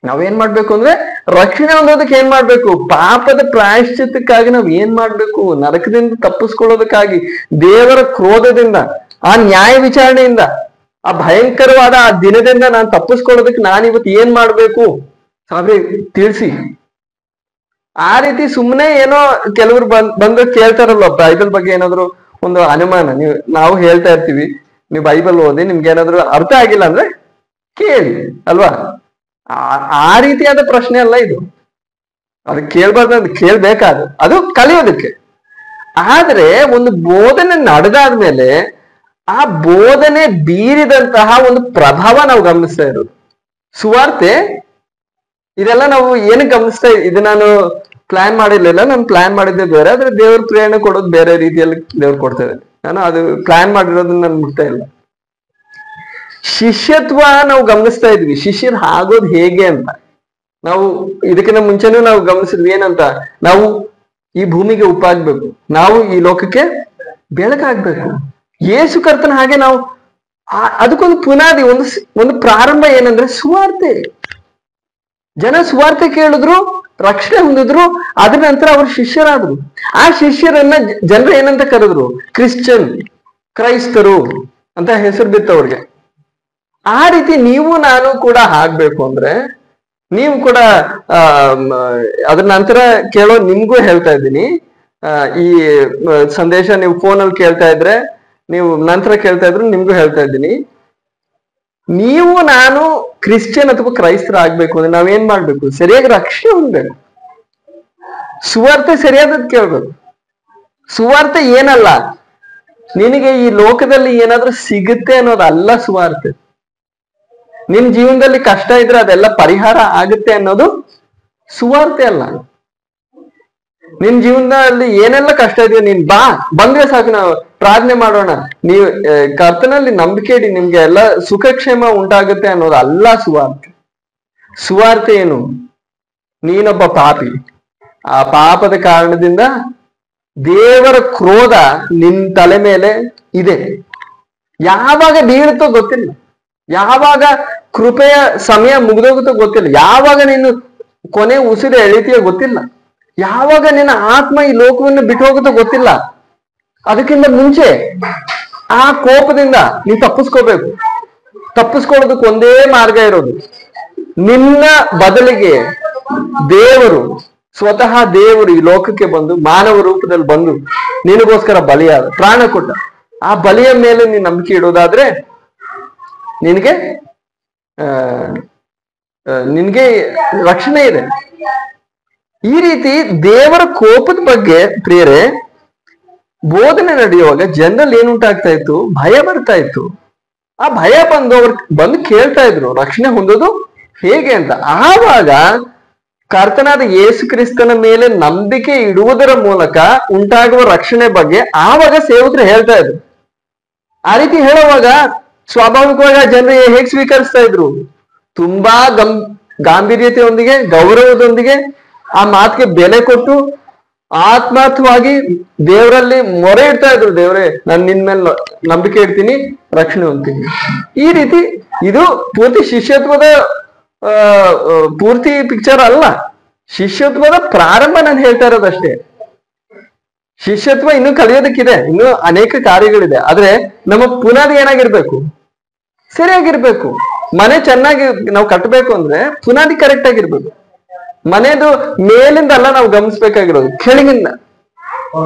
ನಾವೇನ್ ಮಾಡ್ಬೇಕು ಅಂದ್ರೆ ರಕ್ಷಣೆ ಹೊಂದೋದಕ್ಕೆ ಏನ್ ಮಾಡ್ಬೇಕು? ಪಾಪದ ಪ್ರಾಯಶ್ಚಿತ್ತಕ್ಕಾಗಿ ನಾವ್ ಏನ್ ಮಾಡ್ಬೇಕು? ನರಕದಿಂದ ತಪ್ಪಿಸ್ಕೊಳ್ಳೋದಕ್ಕಾಗಿ, ದೇವರ ಕ್ರೋಧದಿಂದ, ಆ ನ್ಯಾಯ ವಿಚಾರಣೆಯಿಂದ, ಆ ಭಯಂಕರವಾದ ಆ ದಿನದಿಂದ ನಾನು ತಪ್ಪಿಸ್ಕೊಳ್ಳೋದಕ್ಕೆ ನಾನಿವತ್ತು ಏನ್ ಮಾಡ್ಬೇಕು? ಸಾಬ್ರೆ ತಿಳಿಸಿ. ಆ ರೀತಿ ಸುಮ್ಮನೆ ಏನೋ ಕೆಲವರು ಬಂದು ಕೇಳ್ತಾರಲ್ವ, ಬೈಬಲ್ ಬಗ್ಗೆ ಏನಾದ್ರು ಒಂದು ಅನುಮಾನ, ನಾವು ಹೇಳ್ತಾ ಇರ್ತೀವಿ, ನೀವು ಬೈಬಲ್ ಓದಿ, ನಿಮ್ಗೆ ಏನಾದ್ರು ಅರ್ಥ ಆಗಿಲ್ಲ ಅಂದ್ರೆ ಕೇಳಿ ಅಲ್ವಾ? ಆ ರೀತಿಯಾದ ಪ್ರಶ್ನೆ ಅಲ್ಲ ಇದು. ಅದು ಕೇಳ್ಬಾರ್ದು, ಕೇಳ್ಬೇಕಾದ, ಅದು ಕಲಿಯೋದಕ್ಕೆ. ಆದ್ರೆ ಒಂದು ಬೋಧನೆ ನಡೆದಾದ್ಮೇಲೆ ಆ ಬೋಧನೆ ಬೀರಿದಂತಹ ಒಂದು ಪ್ರಭಾವ ನಾವು ಗಮನಿಸ್ತಾ ಇರೋದು. ಸುವಾರ್ತೆ ಇದೆಲ್ಲ ನಾವು ಏನು ಗಮನಿಸ್ತಾ, ಇದು ನಾನು ಪ್ಲಾನ್ ಮಾಡಿರ್ಲಿಲ್ಲ, ನಾನು ಪ್ಲಾನ್ ಮಾಡಿದ್ದೆ ಬೇರೆ, ಆದ್ರೆ ದೇವ್ರ ಪ್ರೇರಣೆ ಕೊಡೋದು ಬೇರೆ ರೀತಿಯಲ್ಲಿ ದೇವ್ರು ಕೊಡ್ತಾ ಇದ್ದಾರೆ. ನಾನು ಅದು ಪ್ಲಾನ್ ಮಾಡಿರೋದನ್ನ ನಾನು ಮುಟ್ತಾ ಇಲ್ಲ. ಶಿಷ್ಯತ್ವ ನಾವು ಗಮನಿಸ್ತಾ ಇದ್ವಿ, ಶಿಷ್ಯರು ಆಗೋದು ಹೇಗೆ ಅಂತ. ನಾವು ಇದಕ್ಕಿಂತ ಮುಂಚೆನೂ ನಾವು ಗಮನಿಸಿದ್ವಿ ಏನಂತ, ನಾವು ಈ ಭೂಮಿಗೆ ಉಪ್ಪಾಗ್ಬೇಕು, ನಾವು ಈ ಲೋಕಕ್ಕೆ ಬೆಳಕಾಗ್ಬೇಕು. ಯೇಸು ಕರ್ತನ ಹಾಗೆ ನಾವು ಅದಕ್ಕೊಂದು ಪುನಾದಿ, ಒಂದು ಪ್ರಾರಂಭ ಏನಂದ್ರೆ ಸುವಾರ್ತೆ. ಜನ ಸುವಾರ್ತೆ ಕೇಳಿದ್ರು, ರಕ್ಷಣೆ ಹೊಂದಿದ್ರು, ಅದ್ರ ನಂತರ ಅವರು ಶಿಷ್ಯರಾದ್ರು. ಆ ಶಿಷ್ಯರನ್ನ ಜನರು ಏನಂತ ಕರೆದ್ರು? ಕ್ರಿಶ್ಚಿಯನ್, ಕ್ರೈಸ್ತರು ಅಂತ ಹೆಸರು ಬಿತ್ತವ್ರಿಗೆ. ಆ ರೀತಿ ನೀವು ನಾನು ಕೂಡ ಆಗ್ಬೇಕು ಅಂದ್ರೆ, ನೀವು ಕೂಡ ಅದ್ರ ನಂತರ ಕೇಳೋ ನಿಮ್ಗೂ ಹೇಳ್ತಾ ಇದ್ದೀನಿ, ಈ ಸಂದೇಶ ನೀವು ಫೋನಲ್ಲಿ ಕೇಳ್ತಾ ಇದ್ರೆ, ನೀವು ನಂತರ ಕೇಳ್ತಾ ಇದ್ರು ನಿಮ್ಗೂ ಹೇಳ್ತಾ ಇದ್ದೀನಿ, ನೀವು ನಾನು ಕ್ರಿಶ್ಚಿಯನ್ ಅಥವಾ ಕ್ರೈಸ್ತರ ಆಗ್ಬೇಕು ಅಂದ್ರೆ ನಾವೇನ್ ಮಾಡ್ಬೇಕು? ಸರಿಯಾಗಿ ರಕ್ಷಣೆ ಹೊಂದ್ಬೇಕು, ಸುವಾರ್ತೆ ಸರಿಯಾದದ್ ಕೇಳ್ಬೇಕು. ಸುವಾರ್ತೆ ಏನಲ್ಲ, ನಿನಗೆ ಈ ಲೋಕದಲ್ಲಿ ಏನಾದ್ರೂ ಸಿಗುತ್ತೆ ಅನ್ನೋದಲ್ಲ ಸುವಾರ್ತೆ. ನಿನ್ ಜೀವನದಲ್ಲಿ ಕಷ್ಟ ಇದ್ರೆ ಅದೆಲ್ಲ ಪರಿಹಾರ ಆಗುತ್ತೆ ಅನ್ನೋದು ಸುವಾರ್ತೆ ಅಲ್ಲ. ನಿನ್ ಜೀವನದಲ್ಲಿ ಏನೆಲ್ಲ ಕಷ್ಟ ಇದೆಯೋ ನೀನ್ ಬಂದ್ರೆ ಸಾಕು, ನಾವು ಪ್ರಾರ್ಥನೆ ಮಾಡೋಣ, ನೀವು ಕರ್ತನಲ್ಲಿ ನಂಬಿಕೆ ಇಡಿ, ನಿಮ್ಗೆ ಎಲ್ಲ ಸುಖಕ್ಷೇಮ ಉಂಟಾಗುತ್ತೆ ಅನ್ನೋದು ಅಲ್ಲ ಸುವಾರ್ತೆ. ಸುವಾರ್ತೆ ಏನು? ನೀನೊಬ್ಬ ಪಾಪಿ, ಆ ಪಾಪದ ಕಾರಣದಿಂದ ದೇವರ ಕ್ರೋಧ ನಿನ್ ತಲೆ ಮೇಲೆ ಇದೆ. ಯಾವಾಗ ಬೀಳುತ್ತೋ ಗೊತ್ತಿಲ್ಲ, ಯಾವಾಗ ಕೃಪೆಯ ಸಮಯ ಮುಗಿದೋಗುತ್ತೋ ಗೊತ್ತಿಲ್ಲ, ಯಾವಾಗ ನೀನು ಕೊನೆ ಉಸಿರು ಎಳಿತೀಯೋ ಗೊತ್ತಿಲ್ಲ, ಯಾವಾಗ ನಿನ್ನ ಆತ್ಮ ಈ ಲೋಕವನ್ನು ಬಿಟ್ಟು ಹೋಗುತ್ತೋ ಗೊತ್ತಿಲ್ಲ. ಅದಕ್ಕಿಂತ ಮುಂಚೆ ಆ ಕೋಪದಿಂದ ನೀ ತಪ್ಪಿಸ್ಕೋಬೇಕು. ತಪ್ಪಿಸ್ಕೊಳ್ಳೋದಕ್ಕೆ ಒಂದೇ ಮಾರ್ಗ ಇರೋದು, ನಿನ್ನ ಬದಲಿಗೆ ದೇವರು, ಸ್ವತಃ ದೇವರು ಈ ಲೋಕಕ್ಕೆ ಬಂದು ಮಾನವ ರೂಪದಲ್ಲಿ ಬಂದು ನಿನಗೋಸ್ಕರ ಬಲಿಯಾದ, ಪ್ರಾಣ ಕೊಟ್ಟ. ಆ ಬಲಿಯ ಮೇಲೆ ನೀನ್ ನಂಬಿಕೆ ಇಡೋದಾದ್ರೆ ನಿನಗೆ ರಕ್ಷಣೆ ಇದೆ. ಈ ರೀತಿ ದೇವರ ಕೋಪದ ಬಗ್ಗೆ ಪ್ರಿಯರೇ ಬೋಧನೆ ನಡೆಯುವಾಗ ಜನರಲ್ಲಿ ಏನುಂಟಾಗ್ತಾ ಇತ್ತು? ಭಯ ಬರ್ತಾ ಇತ್ತು. ಆ ಭಯ ಬಂದು ಕೇಳ್ತಾ ಇದ್ರು ರಕ್ಷಣೆ ಹೊಂದೋದು ಹೇಗೆ ಅಂತ. ಆವಾಗ ಕರ್ತನಾದ ಯೇಸು ಕ್ರಿಸ್ತನ ಮೇಲೆ ನಂಬಿಕೆ ಇಡುವುದರ ಮೂಲಕ ಉಂಟಾಗುವ ರಕ್ಷಣೆ ಬಗ್ಗೆ ಆವಾಗ ಸೇವಕರು ಹೇಳ್ತಾ ಇದ್ರು. ಆ ರೀತಿ ಹೇಳುವಾಗ ಸ್ವಾಭಾವಿಕವಾಗಿ ಆ ಜನರು ಹೇಗೆ ಸ್ವೀಕರಿಸ್ತಾ ಇದ್ರು? ತುಂಬಾ ಗಾಂಭೀರ್ಯತೆಯೊಂದಿಗೆ, ಗೌರವದೊಂದಿಗೆ ಆ ಮಾತಿಗೆ ಬೆಲೆ ಕೊಟ್ಟು ಆತ್ಮಾರ್ಥವಾಗಿ ದೇವರಲ್ಲಿ ಮೊರೆ ಇಡ್ತಾ ಇದ್ರು, ದೇವರೇ ನಾನು ನಿನ್ ಮೇಲೆ ನಂಬಿಕೆ ಇಡ್ತೀನಿ, ರಕ್ಷಣೆ ಹೊಂದ್ತೀನಿ. ಈ ರೀತಿ ಇದು ಪೂರ್ತಿ ಶಿಷ್ಯತ್ವದ ಪೂರ್ತಿ ಪಿಕ್ಚರ್ ಅಲ್ಲ, ಶಿಷ್ಯತ್ವದ ಪ್ರಾರಂಭ ನಾನು ಹೇಳ್ತಾ ಇರೋದಷ್ಟೇ. ಶಿಷ್ಯತ್ವ ಇನ್ನೂ ಕಲಿಯೋದಕ್ಕಿದೆ, ಇನ್ನೂ ಅನೇಕ ಕಾರ್ಯಗಳಿದೆ. ಆದ್ರೆ ನಮ್ಮ ಪುನಾದಿ ಏನಾಗಿರ್ಬೇಕು? ಸರಿಯಾಗಿರ್ಬೇಕು. ಮನೆ ಚೆನ್ನಾಗಿ ನಾವು ಕಟ್ಟಬೇಕು ಅಂದ್ರೆ ಪುನಾದಿ ಕರೆಕ್ಟ್ ಆಗಿರ್ಬೇಕು. ಮನೆದು ಮೇಲಿಂದ ಅಲ್ಲ ನಾವು ಗಮನಿಸ್ಬೇಕಾಗಿರೋದು, ಕೆಳಗಿಂದ.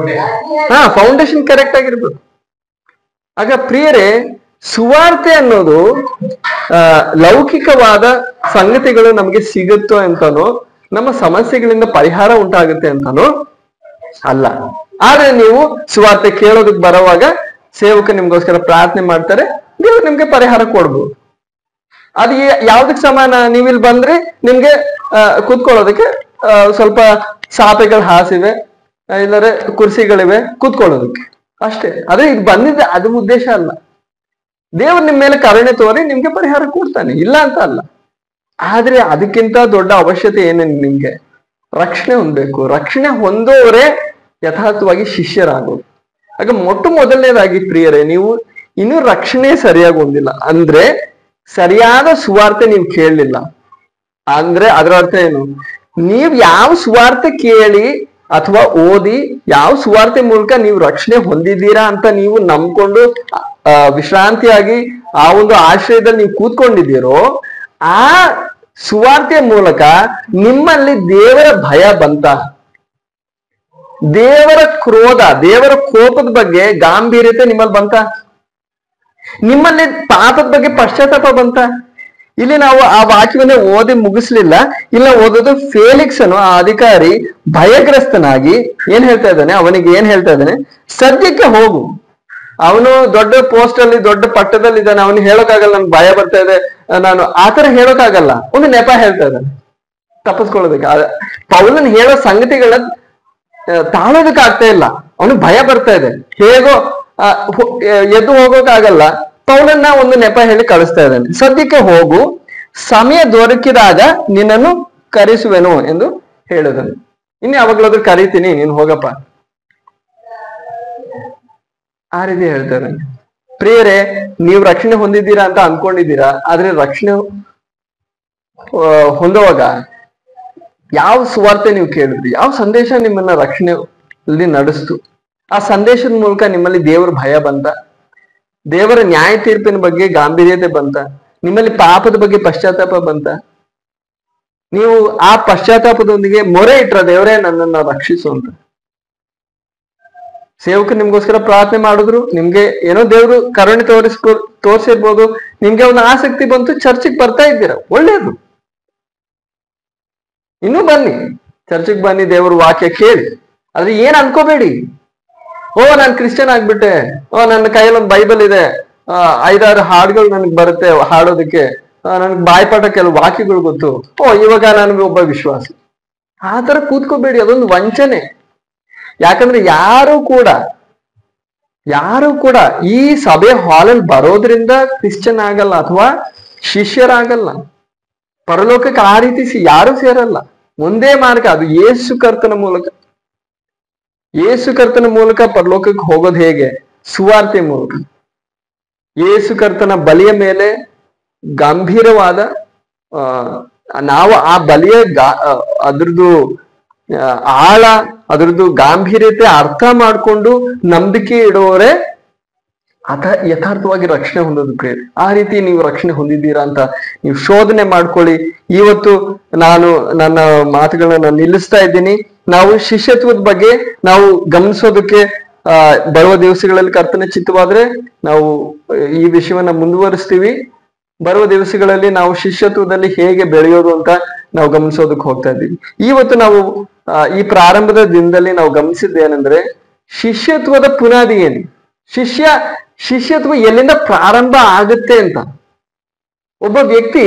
ಫೌಂಡೇಶನ್ ಕರೆಕ್ಟ್ ಆಗಿರ್ಬೇಕು. ಆಗ ಪ್ರಿಯರೇ, ಸುವಾರ್ತೆ ಅನ್ನೋದು ಲೌಕಿಕವಾದ ಸಂಗತಿಗಳು ನಮಗೆ ಸಿಗುತ್ತೋ ಅಂತಾನೋ, ನಮ್ಮ ಸಮಸ್ಯೆಗಳಿಂದ ಪರಿಹಾರ ಉಂಟಾಗುತ್ತೆ ಅಂತಾನೋ ಅಲ್ಲ. ಆದ್ರೆ ನೀವು ಸುವಾರ್ತೆ ಕೇಳೋದಕ್ಕೆ ಬರೋವಾಗ ಸೇವಕ ನಿಮ್ಗೋಸ್ಕರ ಪ್ರಾರ್ಥನೆ ಮಾಡ್ತಾರೆ, ದೇವ್ರು ನಿಮ್ಗೆ ಪರಿಹಾರ ಕೊಡ್ಬೋದು. ಅದು ಯಾವ್ದಕ್ ಸಮಾನ? ನೀವಿಲ್ಲಿ ಬಂದ್ರೆ ನಿಮ್ಗೆ ಕೂತ್ಕೊಳ್ಳೋದಕ್ಕೆ ಸ್ವಲ್ಪ ಸಾಪೆಗಳ ಹಾಸಿವೆ, ಇಲ್ಲರೆ ಕುರ್ಸಿಗಳಿವೆ ಕೂತ್ಕೊಳ್ಳೋದಕ್ಕೆ ಅಷ್ಟೇ. ಆದ್ರೆ ಇದು ಬಂದಿದ್ದೆ ಅದು ಉದ್ದೇಶ ಅಲ್ಲ. ದೇವ್ರು ನಿಮ್ ಮೇಲೆ ಕರುಣೆ ತೋರಿ ನಿಮ್ಗೆ ಪರಿಹಾರ ಕೊಡ್ತಾನೆ, ಇಲ್ಲ ಅಂತ ಅಲ್ಲ. ಆದ್ರೆ ಅದಕ್ಕಿಂತ ದೊಡ್ಡ ಅವಶ್ಯಕತೆ ಏನೇನು? ನಿಮ್ಗೆ ರಕ್ಷಣೆ ಹೊಂದಬೇಕು. ರಕ್ಷಣೆ ಹೊಂದೋರೆ ಯಥಾರ್ಥವಾಗಿ ಶಿಷ್ಯರಾಗೋದು. ಆಗ ಮೊದಲನೇದಾಗಿ ಪ್ರಿಯರೇ, ನೀವು ಇನ್ನೂ ರಕ್ಷಣೆ ಸರಿಯಾಗಿ ಹೊಂದಿಲ್ಲ ಅಂದ್ರೆ, ಸರಿಯಾದ ಸುವಾರ್ತೆ ನೀವು ಕೇಳಲಿಲ್ಲ ಅಂದ್ರೆ ಅದರ ಅರ್ಥ ಏನು? ನೀವ್ ಯಾವ ಸುವಾರ್ತೆ ಕೇಳಿ ಅಥವಾ ಓದಿ, ಯಾವ ಸುವಾರ್ತೆ ಮೂಲಕ ನೀವು ರಕ್ಷಣೆ ಹೊಂದಿದ್ದೀರಾ ಅಂತ ನೀವು ನಂಬ್ಕೊಂಡು ವಿಶ್ರಾಂತಿಯಾಗಿ ಆ ಒಂದು ಆಶ್ರಯದಲ್ಲಿ ನೀವು ಕೂತ್ಕೊಂಡಿದ್ದೀರೋ, ಆ ಸುವಾರ್ತೆಯ ಮೂಲಕ ನಿಮ್ಮಲ್ಲಿ ದೇವರ ಭಯ ಬಂತ? ದೇವರ ಕ್ರೋಧ, ದೇವರ ಕೋಪದ ಬಗ್ಗೆ ಗಾಂಭೀರ್ಯತೆ ನಿಮ್ಮಲ್ಲಿ ಬಂತ? ನಿಮ್ಮಲ್ಲಿ ಪಾಪದ ಬಗ್ಗೆ ಪಶ್ಚಾತ್ತಾಪ ಬಂತ? ಇಲ್ಲಿ ನಾವು ಆ ವಾಕ್ಯವನ್ನೇ ಓದಿ ಮುಗಿಸ್ಲಿಲ್ಲ. ಇಲ್ಲ ಓದೋದು ಫೇಲಿಕ್ಸ್ ಅನ್ನು, ಆ ಅಧಿಕಾರಿ ಭಯಗ್ರಸ್ತನಾಗಿ ಏನ್ ಹೇಳ್ತಾ ಇದ್ದಾನೆ? ಅವನಿಗೆ ಏನ್ ಹೇಳ್ತಾ ಇದ್ದಾನೆ? ಸದ್ಯಕ್ಕೆ ಹೋಗು. ಅವನು ದೊಡ್ಡ ಪೋಸ್ಟ್ ಅಲ್ಲಿ, ದೊಡ್ಡ ಪಟ್ಟದಲ್ಲಿ ಇದ್ದಾನೆ, ಅವನು ಹೇಳೋಕ್ಕಾಗಲ್ಲ ನನ್ಗೆ ಭಯ ಬರ್ತಾ ಇದೆ, ನಾನು ಆತರ ಹೇಳೋಕ್ಕಾಗಲ್ಲ. ಒಂದು ನೆಪ ಹೇಳ್ತಾ ಇದ್ದಾನೆ. ತಪ್ಪಿಸ್ಕೊಳ್ಬೇಕು. ಪೌಲನ್ ಹೇಳೋ ಸಂಗತಿಗಳ ತಾಳೋದಕ್ಕೆ ಆಗ್ತಾ ಇಲ್ಲ, ಅವನು ಭಯ ಬರ್ತಾ ಇದೆ. ಹೇಗೋ ಎದ್ದು ಹೋಗೋಕ್ಕಾಗಲ್ಲ. ಪೌಲನ್ನ ಒಂದು ನೆಪ ಹೇಳಿ ಕಳಿಸ್ತಾ ಇದ್ದಾನೆ, ಸದ್ಯಕ್ಕೆ ಹೋಗು, ಸಮಯ ದೊರಕಿದಾಗ ನಿನ್ನನ್ನು ಕರೆಸುವೆನು ಎಂದು ಹೇಳಿದನು. ಇನ್ನು ಯಾವಾಗ್ಲಾದ್ರೂ ಕರಿತೀನಿ, ನೀನು ಹೋಗಪ್ಪ, ಆ ರೀತಿ ಹೇಳ್ತಾರೆ. ಪ್ರಿಯರೇ, ನೀವು ರಕ್ಷಣೆ ಹೊಂದಿದ್ದೀರಾ ಅಂತ ಅನ್ಕೊಂಡಿದ್ದೀರಾ, ಆದ್ರೆ ರಕ್ಷಣೆ ಹೊಂದುವಾಗ ಯಾವ ಸುವಾರ್ತೆ ನೀವು ಕೇಳಿದ್ರಿ, ಯಾವ ಸಂದೇಶ ನಿಮ್ಮನ್ನ ರಕ್ಷಣೆಯಲ್ಲಿ ನಡೆಸ್ತು, ಆ ಸಂದೇಶದ ಮೂಲಕ ನಿಮ್ಮಲ್ಲಿ ದೇವರ ಭಯ ಬಂತ, ದೇವರ ನ್ಯಾಯ ತೀರ್ಪಿನ ಬಗ್ಗೆ ಗಾಂಭೀರ್ಯತೆ ಬಂತ, ನಿಮ್ಮಲ್ಲಿ ಪಾಪದ ಬಗ್ಗೆ ಪಶ್ಚಾತ್ತಾಪ ಬಂತ, ನೀವು ಆ ಪಶ್ಚಾತ್ತಾಪದೊಂದಿಗೆ ಮೊರೆ ಇಟ್ರ ದೇವರೇ ನನ್ನನ್ನ ರಕ್ಷಿಸು ಅಂತ. ಸೇವಕರು ನಿಮ್ಗೋಸ್ಕರ ಪ್ರಾರ್ಥನೆ ಮಾಡಿದ್ರು, ನಿಮ್ಗೆ ಏನೋ ದೇವ್ರು ಕರುಣೆ ತೋರಿಸಿರ್ಬೋದು, ನಿಮ್ಗೆ ಒಂದು ಆಸಕ್ತಿ ಬಂತು, ಚರ್ಚಿಗೆ ಬರ್ತಾ ಇದ್ದೀರಾ, ಒಳ್ಳೇದು, ಇನ್ನೂ ಬನ್ನಿ, ಚರ್ಚಿಗೆ ಬನ್ನಿ, ದೇವ್ರ ವಾಕ್ಯ ಕೇಳಿ. ಆದ್ರೆ ಏನ್ ಅನ್ಕೋಬೇಡಿ, ಓ ನಾನು ಕ್ರಿಶ್ಚಿಯನ್ ಆಗ್ಬಿಟ್ಟೆ, ಓ ನನ್ನ ಕೈಯಲ್ಲಿ ಒಂದು ಬೈಬಲ್ ಇದೆ, 5-6 ಹಾಡುಗಳು ನನಗೆ ಬರುತ್ತೆ ಹಾಡೋದಕ್ಕೆ, ನನ್ಗೆ ಬಾಯ್ಪಾಠ ಕೆಲವು ವಾಕ್ಯಗಳು ಗೊತ್ತು, ಓ ಇವಾಗ ನನಗೆ ಒಬ್ಬ ವಿಶ್ವಾಸ. ಆ ತರ ಕೂತ್ಕೋಬೇಡಿ, ಅದೊಂದು ವಂಚನೆ. ಯಾಕಂದ್ರೆ ಯಾರು ಕೂಡ ಈ ಸಭೆ ಹಾಲಲ್ಲಿ ಬರೋದ್ರಿಂದ ಕ್ರಿಶ್ಚಿಯನ್ ಆಗಲ್ಲ ಅಥವಾ ಶಿಷ್ಯರಾಗಲ್ಲ. ಪರಲೋಕಕ್ಕೆ ಆ ರೀತಿ ಯಾರು ಸೇರಲ್ಲ. ಒಂದೇ ಮಾರ್ಗ, ಅದು ಯೇಸು ಕರ್ತನ ಮೂಲಕ ಪರಲೋಕಕ್ಕೆ ಹೋಗೋದು ಹೇಗೆ? ಸುವಾರ್ತೆ ಮೂಲಕ. ಯೇಸು ಕರ್ತನ ಬಲಿಯ ಮೇಲೆ ಗಂಭೀರವಾದ ನಾವು ಆ ಬಲಿಯ ಅದ್ರದ್ದು ಆಳ, ಅದ್ರದ್ದು ಗಾಂಭೀರ್ಯತೆ ಅರ್ಥ ಮಾಡ್ಕೊಂಡು ನಂಬಿಕೆ ಇಡುವವರೇ ಯಥಾರ್ಥವಾಗಿ ರಕ್ಷಣೆ ಹೊಂದೋದು ಪ್ರೇರೆ. ಆ ರೀತಿ ನೀವು ರಕ್ಷಣೆ ಹೊಂದಿದ್ದೀರಾ ಅಂತ ನೀವು ಶೋಧನೆ ಮಾಡ್ಕೊಳ್ಳಿ. ಇವತ್ತು ನಾನು ನನ್ನ ಮಾತುಗಳನ್ನ ನಿಲ್ಲಿಸ್ತಾ ಇದ್ದೀನಿ. ನಾವು ಶಿಷ್ಯತ್ವದ ಬಗ್ಗೆ ನಾವು ಗಮನಿಸೋದಕ್ಕೆ ಬರುವ ದಿವಸಗಳಲ್ಲಿ ಕರ್ತನ ಚಿತ್ತವಾದ್ರೆ ನಾವು ಈ ವಿಷಯವನ್ನ ಮುಂದುವರಿಸ್ತೀವಿ. ಬರುವ ದಿವಸಗಳಲ್ಲಿ ನಾವು ಶಿಷ್ಯತ್ವದಲ್ಲಿ ಹೇಗೆ ಬೆಳೆಯೋದು ಅಂತ ನಾವು ಗಮನಿಸೋದಕ್ಕೆ ಹೋಗ್ತಾ ಇದ್ದೀವಿ. ಇವತ್ತು ನಾವು ಈ ಪ್ರಾರಂಭದ ದಿನದಲ್ಲಿ ನಾವು ಗಮನಿಸಿದ್ದೇನೆಂದ್ರೆ, ಶಿಷ್ಯತ್ವದ ಪುನಾದಿ ಏನು, ಶಿಷ್ಯತ್ವ ಎಲ್ಲಿಂದ ಪ್ರಾರಂಭ ಆಗುತ್ತೆ ಅಂತ. ಒಬ್ಬ ವ್ಯಕ್ತಿ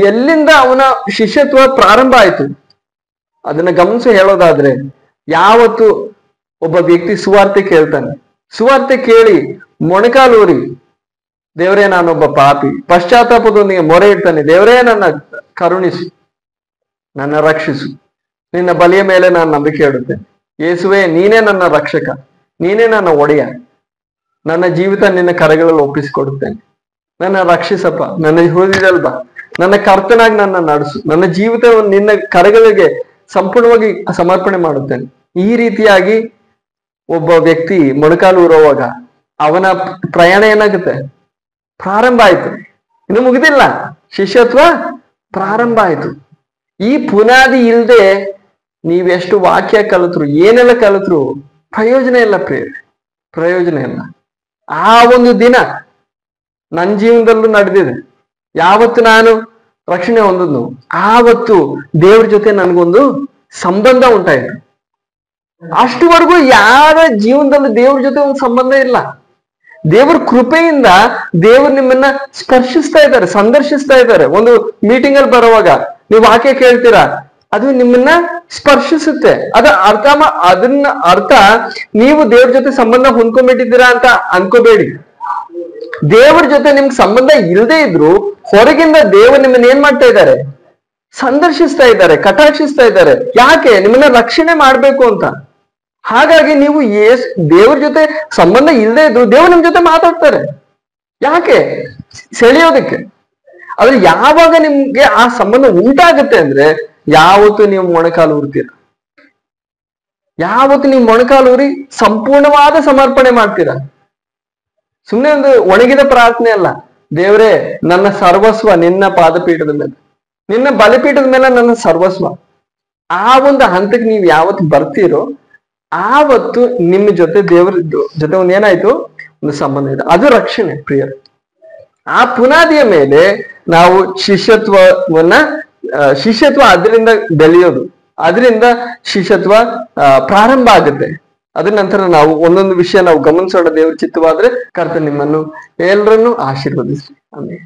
ಎಲ್ಲಿಂದ ಅವನ ಶಿಷ್ಯತ್ವ ಪ್ರಾರಂಭ ಆಯ್ತು ಅದನ್ನ ಗಮನಿಸಿ ಹೇಳೋದಾದ್ರೆ, ಯಾವತ್ತು ಒಬ್ಬ ವ್ಯಕ್ತಿ ಸುವಾರ್ತೆ ಕೇಳ್ತಾನೆ, ಸುವಾರ್ತೆ ಕೇಳಿ ಮೊಣಕಾಲೂರಿ ದೇವರೇ ನಾನೊಬ್ಬ ಪಾಪಿ, ಪಶ್ಚಾತ್ತಾಪದೊಂದಿಗೆ ಮೊರೆ ಇಡ್ತಾನೆ, ದೇವರೇ ನನ್ನ ಕರುಣಿಸು, ನನ್ನ ರಕ್ಷಿಸು, ನಿನ್ನ ಬಲಿಯ ಮೇಲೆ ನಾನು ನಂಬಿಕೆ ಇಡುತ್ತೇನೆ, ಯೇಸುವೆ ನೀನೇ ನನ್ನ ರಕ್ಷಕ, ನೀನೇ ನನ್ನ ಒಡೆಯ, ನನ್ನ ಜೀವಿತ ನಿನ್ನ ಕರೆಗಳಲ್ಲಿ ಒಪ್ಪಿಸಿಕೊಡುತ್ತೇನೆ, ನನ್ನ ರಕ್ಷಿಸಪ್ಪ, ನನ್ನ ಹೃದಯದಲ್ಲಿ ಬಾ, ನನ್ನ ಕರ್ತನಾಗಿ ನನ್ನ ನಡೆಸು, ನನ್ನ ಜೀವಿತವನ್ನು ನಿನ್ನ ಕರೆಗಳಿಗೆ ಸಂಪೂರ್ಣವಾಗಿ ಸಮರ್ಪಣೆ ಮಾಡುತ್ತೇನೆ. ಈ ರೀತಿಯಾಗಿ ಒಬ್ಬ ವ್ಯಕ್ತಿ ಮೊಣಕಾಲೂರುವಾಗ ಅವನ ಪ್ರಯಾಣ ಏನಾಗುತ್ತೆ? ಪ್ರಾರಂಭ ಆಯ್ತು, ಇನ್ನು ಮುಗಿದಿಲ್ಲ, ಶಿಷ್ಯತ್ವ ಪ್ರಾರಂಭ ಆಯ್ತು. ಈ ಪುನಾದಿ ಇಲ್ಲದೆ ನೀವೆಷ್ಟು ವಾಕ್ಯ ಕಲಿತ್ರು, ಏನೆಲ್ಲ ಕಲಿತ್ರು ಪ್ರಯೋಜನ ಇಲ್ಲ ಪ್ರಯೋಜನ ಇಲ್ಲ. ಆ ಒಂದು ದಿನ ನನ್ನ ಜೀವನದಲ್ಲೂ ನಡೆದಿದೆ. ಯಾವತ್ತು ನಾನು ರಕ್ಷಣೆ ಹೊಂದದ್ನು ಆವತ್ತು ದೇವ್ರ ಜೊತೆ ನನಗೊಂದು ಸಂಬಂಧ ಉಂಟಾಯ್ತು. ಅಷ್ಟುವರೆಗೂ ಯಾರ ಜೀವನದಲ್ಲಿ ದೇವ್ರ ಜೊತೆ ಒಂದು ಸಂಬಂಧ ಇಲ್ಲ. ದೇವ್ರ ಕೃಪೆಯಿಂದ ದೇವ್ರು ನಿಮ್ಮನ್ನ ಸ್ಪರ್ಶಿಸ್ತಾ ಇದ್ದಾರೆ, ಸಂದರ್ಶಿಸ್ತಾ ಇದ್ದಾರೆ. ಒಂದು ಮೀಟಿಂಗ್ ಅಲ್ಲಿ ಬರುವಾಗ ನೀವು ವಾಕ್ಯ ಕೇಳ್ತೀರಾ, ಅದು ನಿಮ್ಮನ್ನ ಸ್ಪರ್ಶಿಸುತ್ತೆ. ಅದನ್ನ ಅರ್ಥ ನೀವು ದೇವ್ರ ಜೊತೆ ಸಂಬಂಧ ಹೊಂದ್ಕೊಂಡ್ಬಿಟ್ಟಿದ್ದೀರಾ ಅಂತ ಅನ್ಕೋಬೇಡಿ. ದೇವ್ರ ಜೊತೆ ನಿಮ್ಗೆ ಸಂಬಂಧ ಇಲ್ಲದೆ ಇದ್ರು ಹೊರಗಿಂದ ದೇವರು ನಿಮ್ಮನ್ನ ಏನ್ ಮಾಡ್ತಾ ಇದ್ದಾರೆ? ಸಂದರ್ಶಿಸ್ತಾ ಇದ್ದಾರೆ, ಕಟಾಕ್ಷಿಸ್ತಾ ಇದ್ದಾರೆ. ಯಾಕೆ? ನಿಮ್ಮನ್ನ ರಕ್ಷಣೆ ಮಾಡ್ಬೇಕು ಅಂತ. ಹಾಗಾಗಿ ನೀವು ದೇವ್ರ ಜೊತೆ ಸಂಬಂಧ ಇಲ್ಲದೆ ಇದ್ರು ದೇವ್ರು ನಿಮ್ ಜೊತೆ ಮಾತಾಡ್ತಾರೆ. ಯಾಕೆ? ಸೆಳೆಯೋದಕ್ಕೆ. ಆದ್ರೆ ಯಾವಾಗ ನಿಮ್ಗೆ ಆ ಸಂಬಂಧ ಉಂಟಾಗುತ್ತೆ ಅಂದ್ರೆ ಯಾವತ್ತು ನೀವು ಮೊಣಕಾಲೂರ್ತೀರ, ಯಾವತ್ತು ನೀವು ಮೊಣಕಾಲೂರಿ ಸಂಪೂರ್ಣವಾದ ಸಮರ್ಪಣೆ ಮಾಡ್ತೀರಾ. ಸುಮ್ಮನೆ ಒಂದು ಒಣಗಿದ ಪ್ರಾರ್ಥನೆ ಅಲ್ಲ, ದೇವರೇ ನನ್ನ ಸರ್ವಸ್ವ ನಿನ್ನ ಪಾದಪೀಠದ ಮೇಲೆ, ನಿನ್ನ ಬಲಿಪೀಠದ ಮೇಲೆ ನನ್ನ ಸರ್ವಸ್ವ. ಆ ಒಂದು ಹಂತಕ್ಕೆ ನೀವು ಯಾವತ್ತು ಬರ್ತೀರೋ ಆವತ್ತು ನಿಮ್ಮ ಜೊತೆ ದೇವರ ಜೊತೆ ಒಂದು ಏನಾಯ್ತು? ಒಂದು ಸಂಬಂಧ ಇದೆ. ಅದು ರಕ್ಷಣೆ ಪ್ರಿಯರು. ಆ ಪುನಾದಿಯ ಮೇಲೆ ನಾವು ಶಿಷ್ಯತ್ವ ಅದರಿಂದ ಬೆಳೆಯೋದು, ಅದರಿಂದ ಶಿಷ್ಯತ್ವ ಪ್ರಾರಂಭ ಆಗುತ್ತೆ. ಅದ್ರ ನಂತರ ನಾವು ಒಂದೊಂದು ವಿಷಯ ನಾವು ಗಮನಿಸೋಣ. ದೇವ್ರ ಚಿತ್ತವಾದ್ರೆ ಕರ್ತನ ನಿಮ್ಮನ್ನು ಎಲ್ಲರನ್ನು ಆಶೀರ್ವದಿಸ್ಲಿ. ಆಮೇಲೆ